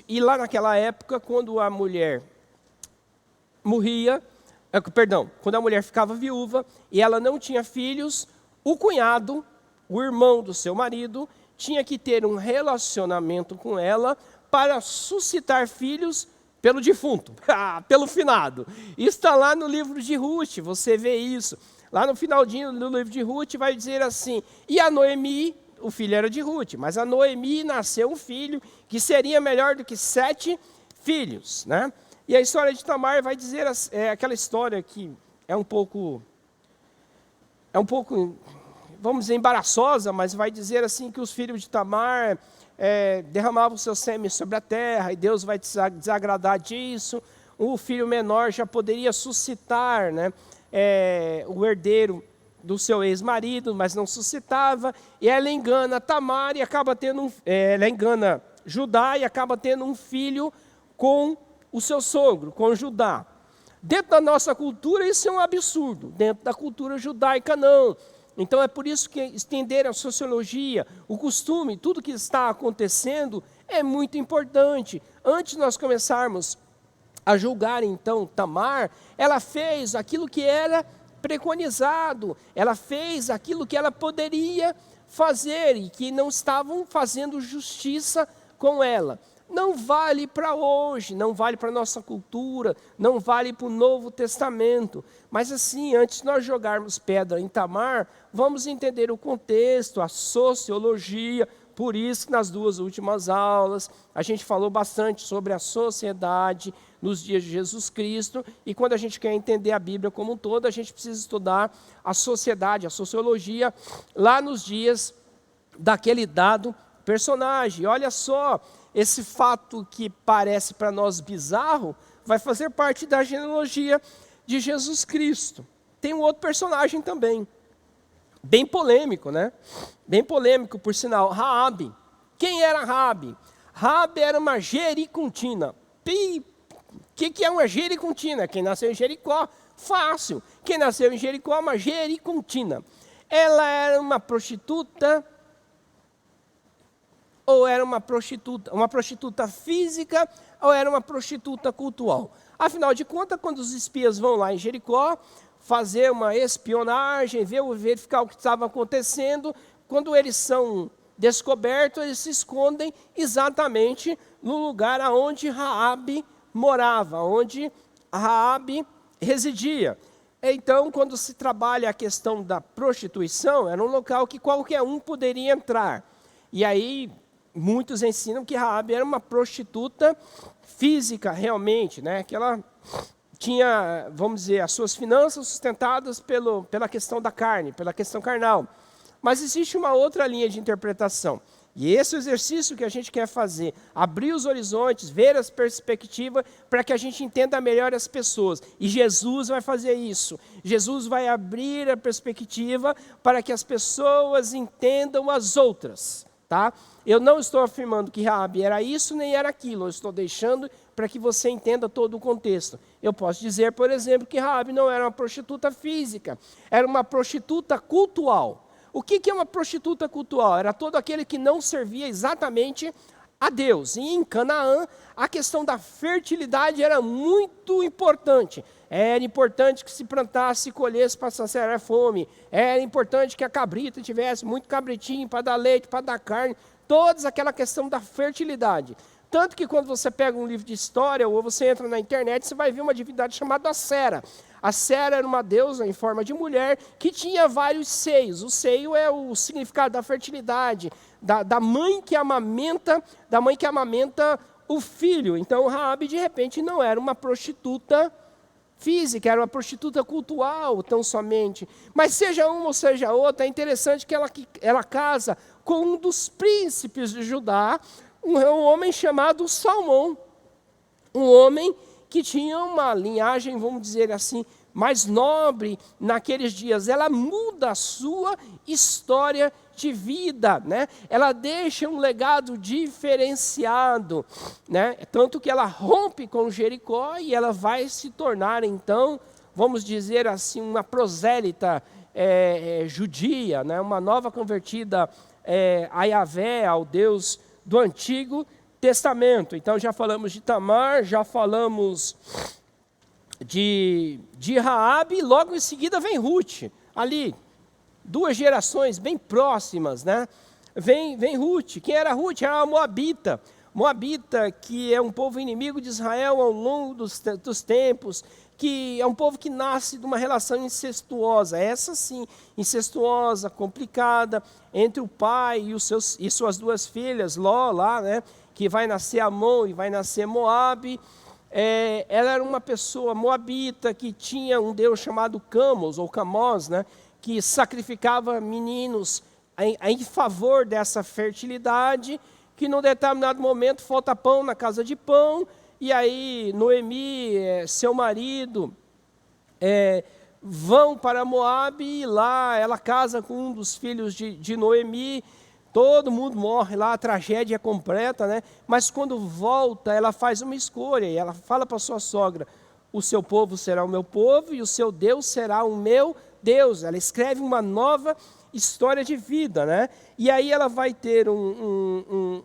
e lá naquela época, quando a mulher morria, quando a mulher ficava viúva, e ela não tinha filhos, o cunhado, o irmão do seu marido, tinha que ter um relacionamento com ela para suscitar filhos pelo defunto, pelo finado. Isso está lá no livro de Ruth, você vê isso. Lá no finalzinho do livro de Ruth vai dizer assim, e a Noemi, o filho era de Ruth, mas a Noemi nasceu um filho que seria melhor do que 7 filhos, né? E a história de Tamar vai dizer, aquela história que é um pouco, vamos dizer, embaraçosa, mas vai dizer assim que os filhos de Tamar derramavam seu sêmen sobre a terra, e Deus vai desagradar disso. O filho menor já poderia suscitar, né, o herdeiro do seu ex-marido, mas não suscitava, e ela engana Tamar e acaba tendo ela engana Judá e acaba tendo um filho com o seu sogro, com Judá. Dentro da nossa cultura isso é um absurdo, dentro da cultura judaica não. Então é por isso que estender a sociologia, o costume, tudo que está acontecendo é muito importante. Antes de nós começarmos a julgar então Tamar, ela fez aquilo que era preconizado, ela fez aquilo que ela poderia fazer e que não estavam fazendo justiça com ela. Não vale para hoje, não vale para a nossa cultura, não vale para o Novo Testamento. Mas assim, antes de nós jogarmos pedra em Tamar, vamos entender o contexto, a sociologia. Por isso que nas 2 últimas aulas, a gente falou bastante sobre a sociedade nos dias de Jesus Cristo. E quando a gente quer entender a Bíblia como um todo, a gente precisa estudar a sociedade, a sociologia, lá nos dias daquele dado personagem. Olha só, esse fato que parece para nós bizarro, vai fazer parte da genealogia de Jesus Cristo. Tem um outro personagem também, bem polêmico, né? Bem polêmico, por sinal, Raabe. Quem era Raabe? Raabe era uma jericontina. O que é uma jericontina? Quem nasceu em Jericó? Fácil. Quem nasceu em Jericó é uma jericontina. Ela era uma prostituta, ou era uma prostituta física, ou era uma prostituta cultural. Afinal de contas, quando os espias vão lá em Jericó, fazer uma espionagem, verificar o que estava acontecendo, quando eles são descobertos, eles se escondem exatamente no lugar onde Raabe morava, onde Raabe residia. Então, quando se trabalha a questão da prostituição, era um local que qualquer um poderia entrar. E aí, muitos ensinam que Raabe era uma prostituta física, realmente, né? Que ela tinha, vamos dizer, as suas finanças sustentadas pela questão da carne, pela questão carnal. Mas existe uma outra linha de interpretação. E esse é o exercício que a gente quer fazer, abrir os horizontes, ver as perspectivas, para que a gente entenda melhor as pessoas. E Jesus vai fazer isso. Jesus vai abrir a perspectiva para que as pessoas entendam as outras. Tá? Eu não estou afirmando que Raabe era isso nem era aquilo, eu estou deixando para que você entenda todo o contexto. Eu posso dizer, por exemplo, que Raabe não era uma prostituta física, era uma prostituta cultural. O que é uma prostituta cultural? Era todo aquele que não servia exatamente a Deus. E em Canaã, a questão da fertilidade era muito importante. Era importante que se plantasse e colhesse para saciar a fome. Era importante que a cabrita tivesse muito cabritinho para dar leite, para dar carne. Toda aquela questão da fertilidade. Tanto que quando você pega um livro de história ou você entra na internet, você vai ver uma divindade chamada Acera. Acera era uma deusa em forma de mulher que tinha vários seios. O seio é o significado da fertilidade, da mãe que amamenta o filho. Então Raabe de repente não era uma prostituta física, era uma prostituta cultural, tão somente. Mas seja uma ou seja outra, é interessante que ela casa com um dos príncipes de Judá, um homem chamado Salmão. Um homem que tinha uma linhagem, vamos dizer assim, mais nobre naqueles dias. Ela muda a sua história de vida, né? Ela deixa um legado diferenciado, né? Tanto que ela rompe com Jericó e ela vai se tornar, então, vamos dizer assim, uma prosélita judia, né? Uma nova convertida a Yahvé, ao Deus do Antigo Testamento. Então já falamos de Tamar, já falamos de Raabe, e logo em seguida vem Ruth, ali, 2 gerações bem próximas, né? Vem Ruth. Quem era Ruth? Era uma Moabita. Moabita, que é um povo inimigo de Israel ao longo dos tempos, que é um povo que nasce de uma relação incestuosa, essa sim, incestuosa, complicada, entre o pai e suas 2 filhas, Ló, lá, né? Que vai nascer Amon e vai nascer Moabe. Ela era uma pessoa moabita que tinha um deus chamado Camos, ou Camós, né? Que sacrificava meninos em favor dessa fertilidade, que num determinado momento falta pão na casa de pão, e aí Noemi, seu marido, vão para Moabe, e lá ela casa com um dos filhos de Noemi, todo mundo morre lá, a tragédia é completa, né? Mas quando volta, ela faz uma escolha, e ela fala para sua sogra: o seu povo será o meu povo, e o seu Deus será o meu Deus. Ela escreve uma nova história de vida, né? E aí ela vai ter um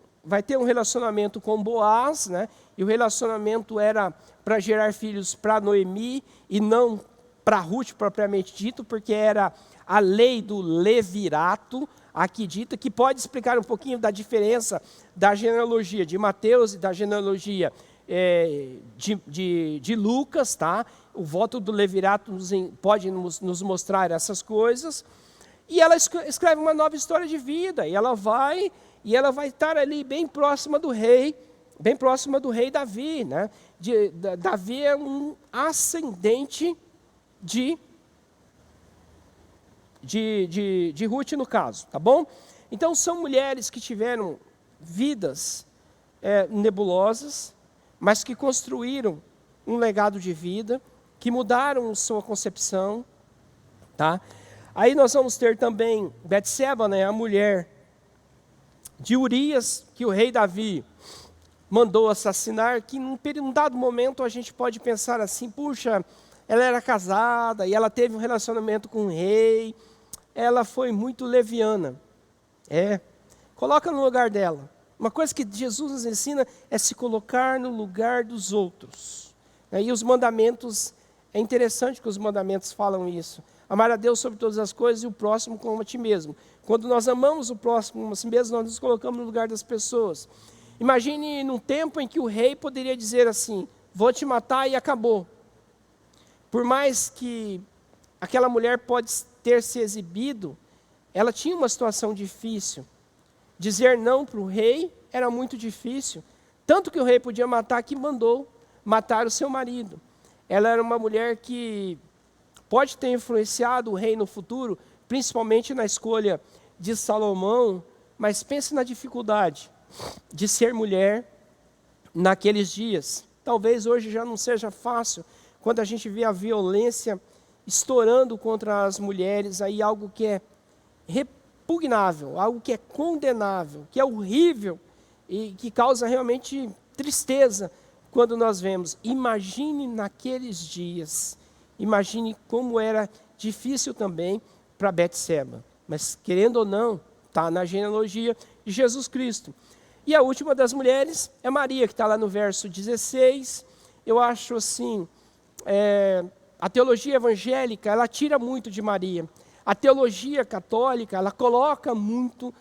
relacionamento com Boaz, né? E o relacionamento era para gerar filhos para Noemi e não para Ruth propriamente dito, porque era a lei do levirato aqui dita, que pode explicar um pouquinho da diferença da genealogia de Mateus e da genealogia de Lucas, tá? O voto do levirato pode nos mostrar essas coisas. E ela escreve uma nova história de vida, e ela vai estar ali bem próxima do rei Davi, né? Davi é um ascendente de Ruth, no caso, tá bom? Então são mulheres que tiveram vidas nebulosas, mas que construíram um legado de vida, que mudaram sua concepção, tá? Aí nós vamos ter também Betseba, né, a mulher de Urias, que o rei Davi mandou assassinar, que num dado momento a gente pode pensar assim: puxa, ela era casada e ela teve um relacionamento com o rei, ela foi muito leviana. Coloca no lugar dela. Uma coisa que Jesus nos ensina é se colocar no lugar dos outros. E os mandamentos, é interessante que os mandamentos falam isso. Amar a Deus sobre todas as coisas e o próximo como a ti mesmo. Quando nós amamos o próximo como a si mesmo, nós nos colocamos no lugar das pessoas. Imagine num tempo em que o rei poderia dizer assim: vou te matar e acabou. Por mais que aquela mulher pode ter se exibido, ela tinha uma situação difícil. Dizer não para o rei era muito difícil. Tanto que o rei podia matar, que mandou matar o seu marido. Ela era uma mulher que pode ter influenciado o rei no futuro, principalmente na escolha de Salomão, mas pense na dificuldade de ser mulher naqueles dias. Talvez hoje já não seja fácil, quando a gente vê a violência estourando contra as mulheres, aí algo que é repugnável, algo que é condenável, que é horrível e que causa realmente tristeza quando nós vemos. Imagine naqueles dias, imagine como era difícil também para Betseba, mas querendo ou não, está na genealogia de Jesus Cristo. E a última das mulheres é Maria, que está lá no verso 16. Eu acho assim, a teologia evangélica, ela tira muito de Maria. A teologia católica, ela coloca muito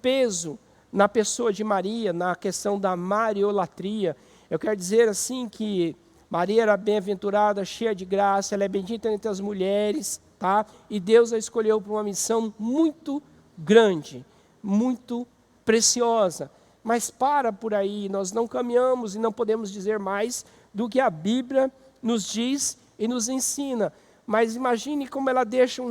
peso na pessoa de Maria, na questão da mariolatria. Eu quero dizer assim que Maria era bem-aventurada, cheia de graça, ela é bendita entre as mulheres, tá? E Deus a escolheu para uma missão muito grande, muito preciosa. Mas para por aí, nós não caminhamos e não podemos dizer mais do que a Bíblia nos diz e nos ensina. Mas imagine como ela deixa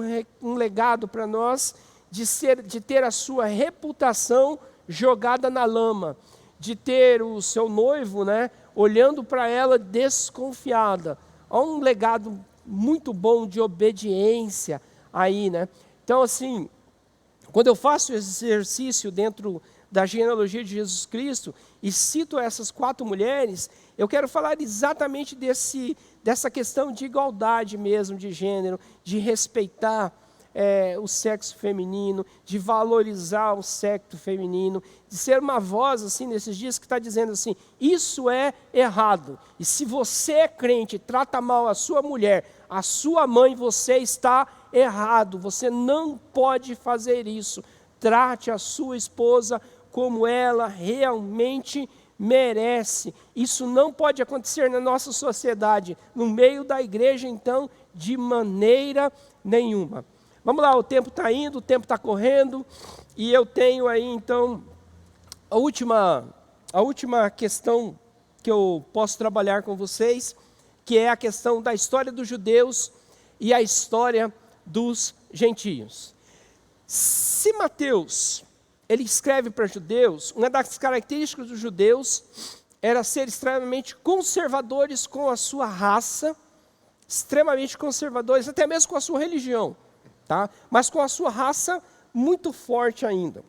um legado para nós de ter a sua reputação jogada na lama, de ter o seu noivo, né, olhando para ela desconfiada. Há um legado muito bom de obediência aí, né? Então, assim, quando eu faço esse exercício dentro da genealogia de Jesus Cristo e cito essas 4 mulheres, eu quero falar exatamente dessa questão de igualdade mesmo, de gênero, de respeitar o sexo feminino, de valorizar o sexo feminino, de ser uma voz assim nesses dias que está dizendo assim, isso é errado. E se você é crente, trata mal a sua mulher, a sua mãe, você está errado. Você não pode fazer isso. Trate a sua esposa como ela realmente merece. Isso não pode acontecer na nossa sociedade, no meio da igreja, então, de maneira nenhuma. Vamos lá, o tempo está indo, o tempo está correndo, e eu tenho aí, então, a última questão que eu posso trabalhar com vocês, que é a questão da história dos judeus e a história dos gentios. Se Mateus, ele escreve para judeus, uma das características dos judeus era ser extremamente conservadores com a sua raça, extremamente conservadores, até mesmo com a sua religião. Tá? Mas com a sua raça muito forte ainda.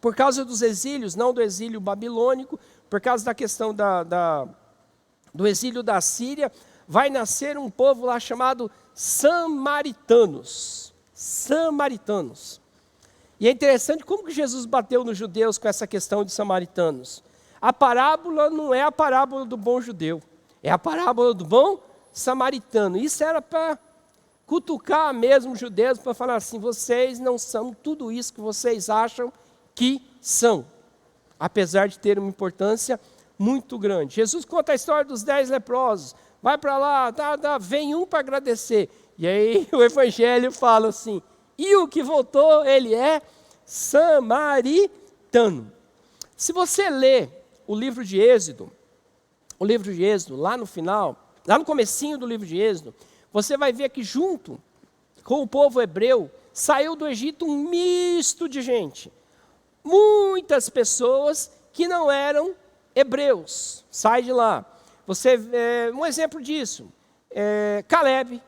Por causa dos exílios, não do exílio babilônico, por causa da questão do exílio da Síria, vai nascer um povo lá chamado samaritanos. Samaritanos. E é interessante como que Jesus bateu nos judeus com essa questão de samaritanos. A parábola não é a parábola do bom judeu, é a parábola do bom samaritano. Isso era para cutucar mesmo os judeus, para falar assim, vocês não são tudo isso que vocês acham que são, apesar de ter uma importância muito grande. Jesus conta a história dos 10 leprosos, vai para lá, vem um para agradecer, e aí o evangelho fala assim, e o que voltou, ele é samaritano. Se você ler o livro de Êxodo, lá no final, lá no comecinho do livro de Êxodo, você vai ver que junto com o povo hebreu, saiu do Egito um misto de gente. Muitas pessoas que não eram hebreus. Sai de lá. Um exemplo disso, Caleb,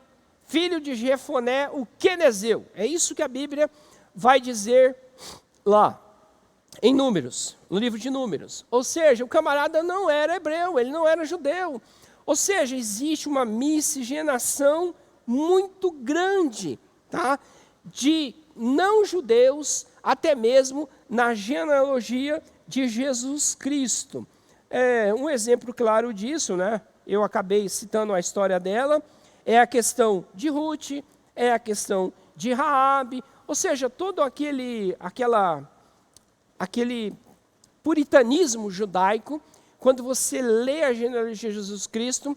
filho de Jefoné, o quenezeu. É isso que a Bíblia vai dizer lá, em Números, no livro de Números. Ou seja, o camarada não era hebreu, ele não era judeu. Ou seja, existe uma miscigenação muito grande, tá? De não-judeus, até mesmo na genealogia de Jesus Cristo. Um exemplo claro disso, né? Eu acabei citando a história dela, é a questão de Ruth, é a questão de Raabe, ou seja, todo aquele puritanismo judaico. Quando você lê a genealogia de Jesus Cristo,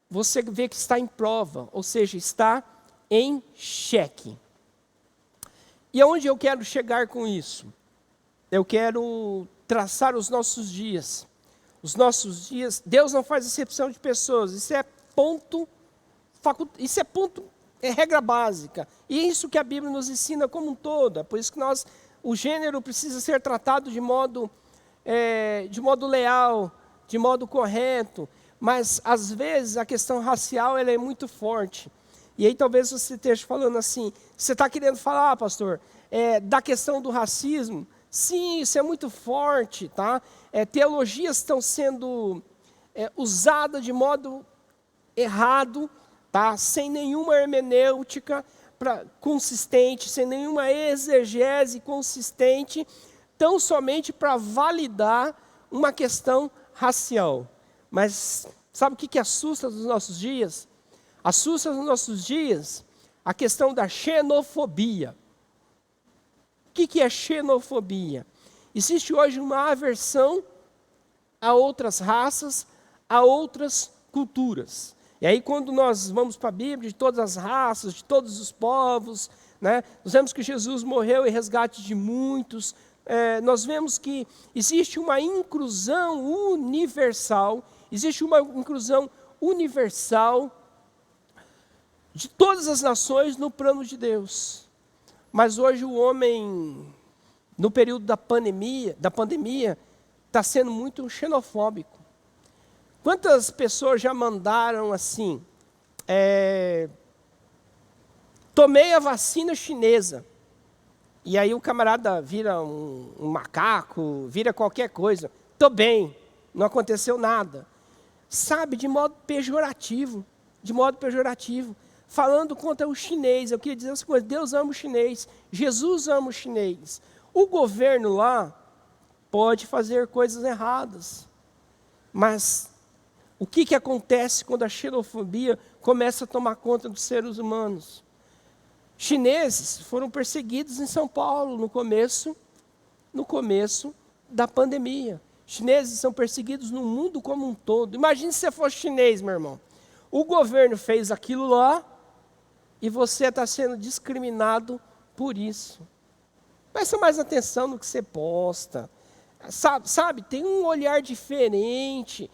você vê que está em prova, ou seja, está em xeque. E aonde eu quero chegar com isso? Eu quero traçar os nossos dias. Os nossos dias, Deus não faz exceção de pessoas, isso é regra básica. E é isso que a Bíblia nos ensina como um todo. É por isso que o gênero precisa ser tratado de modo leal, de modo correto, mas às vezes a questão racial ela é muito forte. E aí talvez você esteja falando assim, você está querendo falar, pastor, da questão do racismo? Sim, isso é muito forte, tá? Teologias estão sendo usadas de modo errado, tá? Sem nenhuma hermenêutica consistente, sem nenhuma exegese consistente, tão somente para validar uma questão racial. Mas sabe o que assusta nos nossos dias? Assusta nos nossos dias a questão da xenofobia. O que é xenofobia? Existe hoje uma aversão a outras raças, a outras culturas. E aí quando nós vamos para a Bíblia, de todas as raças, de todos os povos, né, nós vemos que Jesus morreu em resgate de muitos. Nós vemos que existe uma inclusão universal, de todas as nações no plano de Deus. Mas hoje o homem, no período da pandemia, está sendo muito xenofóbico. Quantas pessoas já mandaram assim, tomei a vacina chinesa, e aí o camarada vira um macaco, vira qualquer coisa, estou bem, não aconteceu nada. Sabe, de modo pejorativo, falando contra o chinês. Eu queria dizer essa coisa: Deus ama o chinês, Jesus ama o chinês. O governo lá pode fazer coisas erradas, mas o que acontece quando a xenofobia começa a tomar conta dos seres humanos? Chineses foram perseguidos em São Paulo no começo da pandemia. Chineses são perseguidos no mundo como um todo. Imagine se você fosse chinês, meu irmão. O governo fez aquilo lá e você está sendo discriminado por isso. Presta mais atenção no que você posta. Sabe, tem um olhar diferente.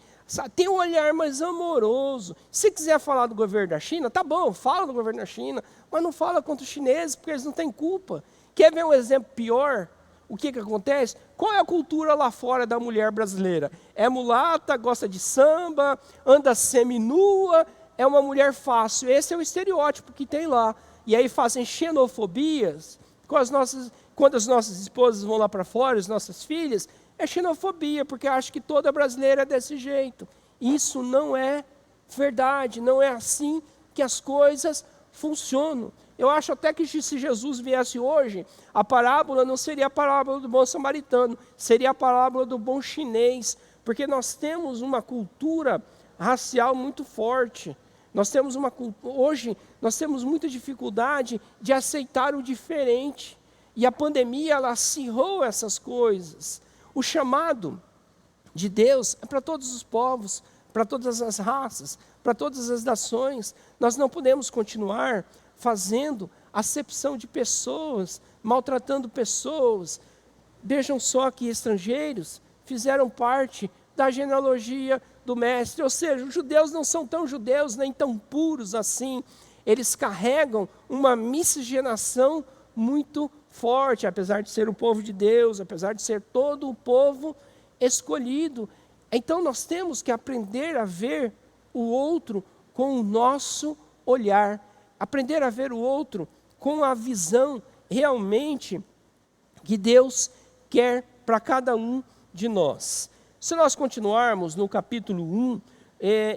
Tem um olhar mais amoroso. Se quiser falar do governo da China, tá bom, fala do governo da China, mas não fala contra os chineses, porque eles não têm culpa. Quer ver um exemplo pior? O que acontece? Qual é a cultura lá fora da mulher brasileira? É mulata, gosta de samba, anda seminua, é uma mulher fácil. Esse é o estereótipo que tem lá. E aí fazem xenofobias. Quando as nossas esposas vão lá para fora, as nossas filhas, é xenofobia, porque acham que toda brasileira é desse jeito. Isso não é verdade, não é assim que as coisas funcionam. Eu acho até que se Jesus viesse hoje, a parábola não seria a parábola do bom samaritano, seria a parábola do bom chinês, porque nós temos uma cultura racial muito forte. Hoje nós temos muita dificuldade de aceitar o diferente. E a pandemia, ela acirrou essas coisas. O chamado de Deus é para todos os povos, para todas as raças, para todas as nações. Nós não podemos continuar fazendo acepção de pessoas, maltratando pessoas. Vejam só que estrangeiros fizeram parte da genealogia do Mestre. Ou seja, os judeus não são tão judeus, nem tão puros assim. Eles carregam uma miscigenação muito forte, apesar de ser o povo de Deus, apesar de ser todo o povo escolhido. Então nós temos que aprender a ver o outro com o nosso olhar, aprender a ver o outro com a visão realmente que Deus quer para cada um de nós. Se nós continuarmos no capítulo 1,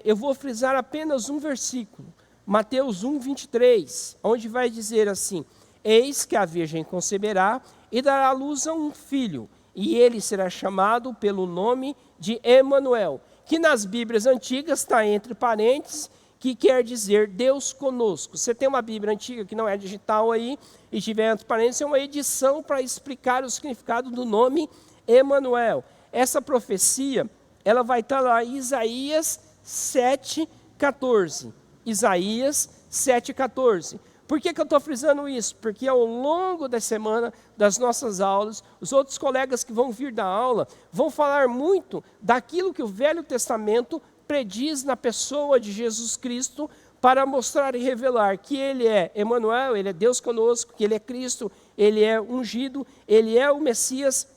eu vou frisar apenas um versículo, Mateus 1, 23, onde vai dizer assim: eis que a virgem conceberá e dará à luz a um filho, e ele será chamado pelo nome de Emanuel, que nas Bíblias antigas está entre parênteses, que quer dizer Deus conosco. Você tem uma Bíblia antiga que não é digital aí, e tiver entre parênteses, é uma edição para explicar o significado do nome Emanuel. Essa profecia, ela vai estar lá em Isaías 7,14. Isaías 7,14. Por que eu estou frisando isso? Porque ao longo da semana, das nossas aulas, os outros colegas que vão vir da aula vão falar muito daquilo que o Velho Testamento prediz na pessoa de Jesus Cristo, para mostrar e revelar que Ele é Emanuel, Ele é Deus conosco, que Ele é Cristo, Ele é ungido, Ele é o Messias,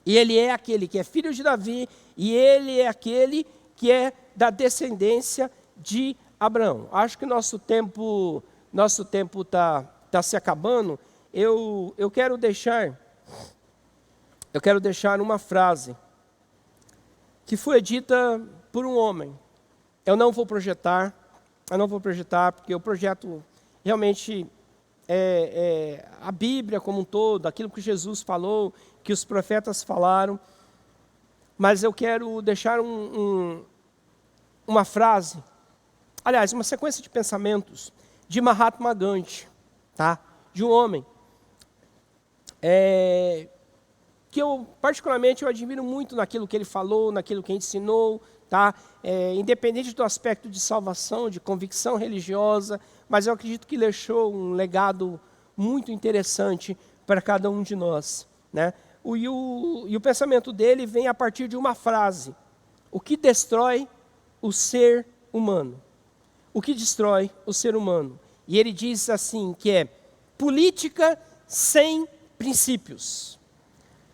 e Ele é aquele que é filho de Davi, e Ele é aquele que é da descendência de Abraão. Acho que nosso tempo está se acabando. Eu quero deixar uma frase que foi dita por um homem. Eu não vou projetar, porque o projeto realmente é a Bíblia como um todo, aquilo que Jesus falou, que os profetas falaram. Mas eu quero deixar uma frase, aliás, uma sequência de pensamentos de Mahatma Gandhi, tá? De um homem que eu particularmente admiro muito naquilo que ele falou, naquilo que ensinou, tá? Independente do aspecto de salvação, de convicção religiosa, mas eu acredito que deixou um legado muito interessante para cada um de nós, né? E o pensamento dele vem a partir de uma frase: o que destrói o ser humano? O que destrói o ser humano? E ele diz assim, que é política sem princípios,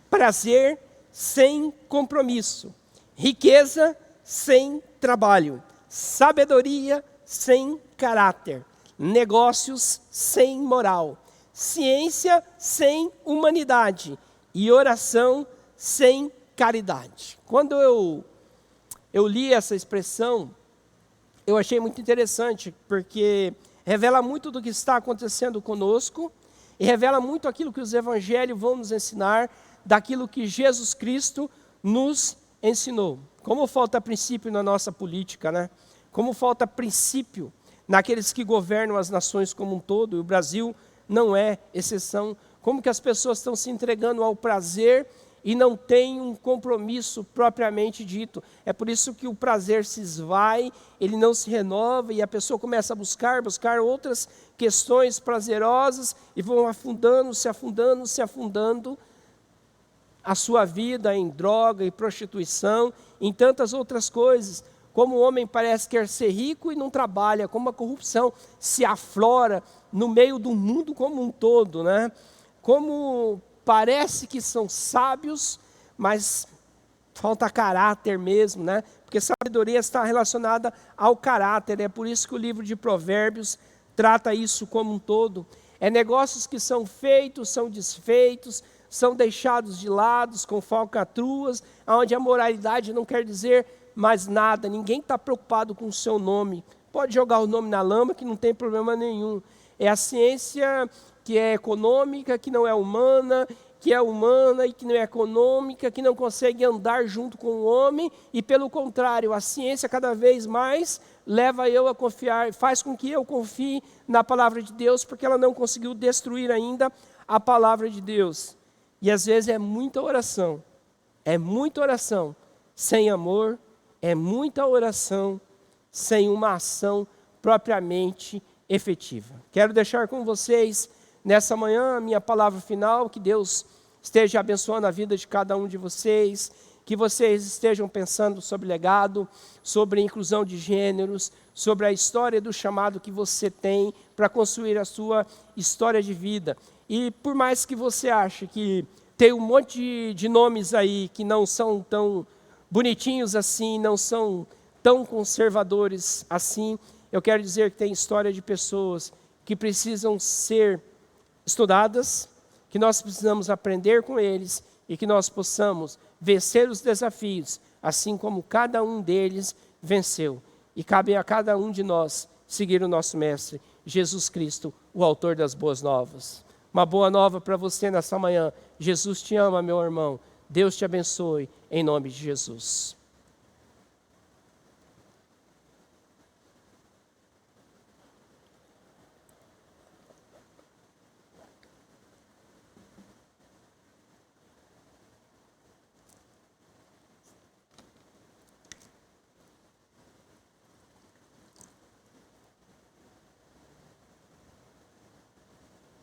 prazer sem compromisso, riqueza sem trabalho, sabedoria sem caráter, negócios sem moral, ciência sem humanidade e oração sem caridade. Quando eu li essa expressão, eu achei muito interessante, porque revela muito do que está acontecendo conosco e revela muito aquilo que os evangelhos vão nos ensinar, daquilo que Jesus Cristo nos ensinou. Como falta princípio na nossa política, né? Como falta princípio naqueles que governam as nações como um todo, e o Brasil não é exceção. Como que as pessoas estão se entregando ao prazer e não têm um compromisso propriamente dito. É por isso que o prazer se esvai, ele não se renova, e a pessoa começa a buscar outras questões prazerosas, e vão afundando a sua vida em droga, em prostituição, em tantas outras coisas. Como o homem parece querer ser rico e não trabalha, como a corrupção se aflora no meio do mundo como um todo, né? Como parece que são sábios, mas falta caráter mesmo, né? Porque sabedoria está relacionada ao caráter. É por isso que o livro de Provérbios trata isso como um todo. É negócios que são feitos, são desfeitos, são deixados de lado com falcatruas, onde a moralidade não quer dizer mais nada. Ninguém está preocupado com o seu nome. Pode jogar o nome na lama que não tem problema nenhum. É a ciência que é econômica, que não é humana, que é humana e que não é econômica, que não consegue andar junto com o homem, e pelo contrário, a ciência cada vez mais leva eu a confiar, faz com que eu confie na palavra de Deus, porque ela não conseguiu destruir ainda a palavra de Deus. E às vezes é muita oração sem amor, é muita oração sem uma ação propriamente efetiva. Quero deixar com vocês nessa manhã a minha palavra final, que Deus esteja abençoando a vida de cada um de vocês, que vocês estejam pensando sobre legado, sobre inclusão de gêneros, sobre a história do chamado que você tem para construir a sua história de vida. E por mais que você ache que tem um monte de nomes aí que não são tão bonitinhos assim, não são tão conservadores assim, eu quero dizer que tem história de pessoas que precisam ser estudadas, que nós precisamos aprender com eles e que nós possamos vencer os desafios, assim como cada um deles venceu. E cabe a cada um de nós seguir o nosso Mestre, Jesus Cristo, o autor das boas novas. Uma boa nova para você nessa manhã. Jesus te ama, meu irmão. Deus te abençoe, em nome de Jesus.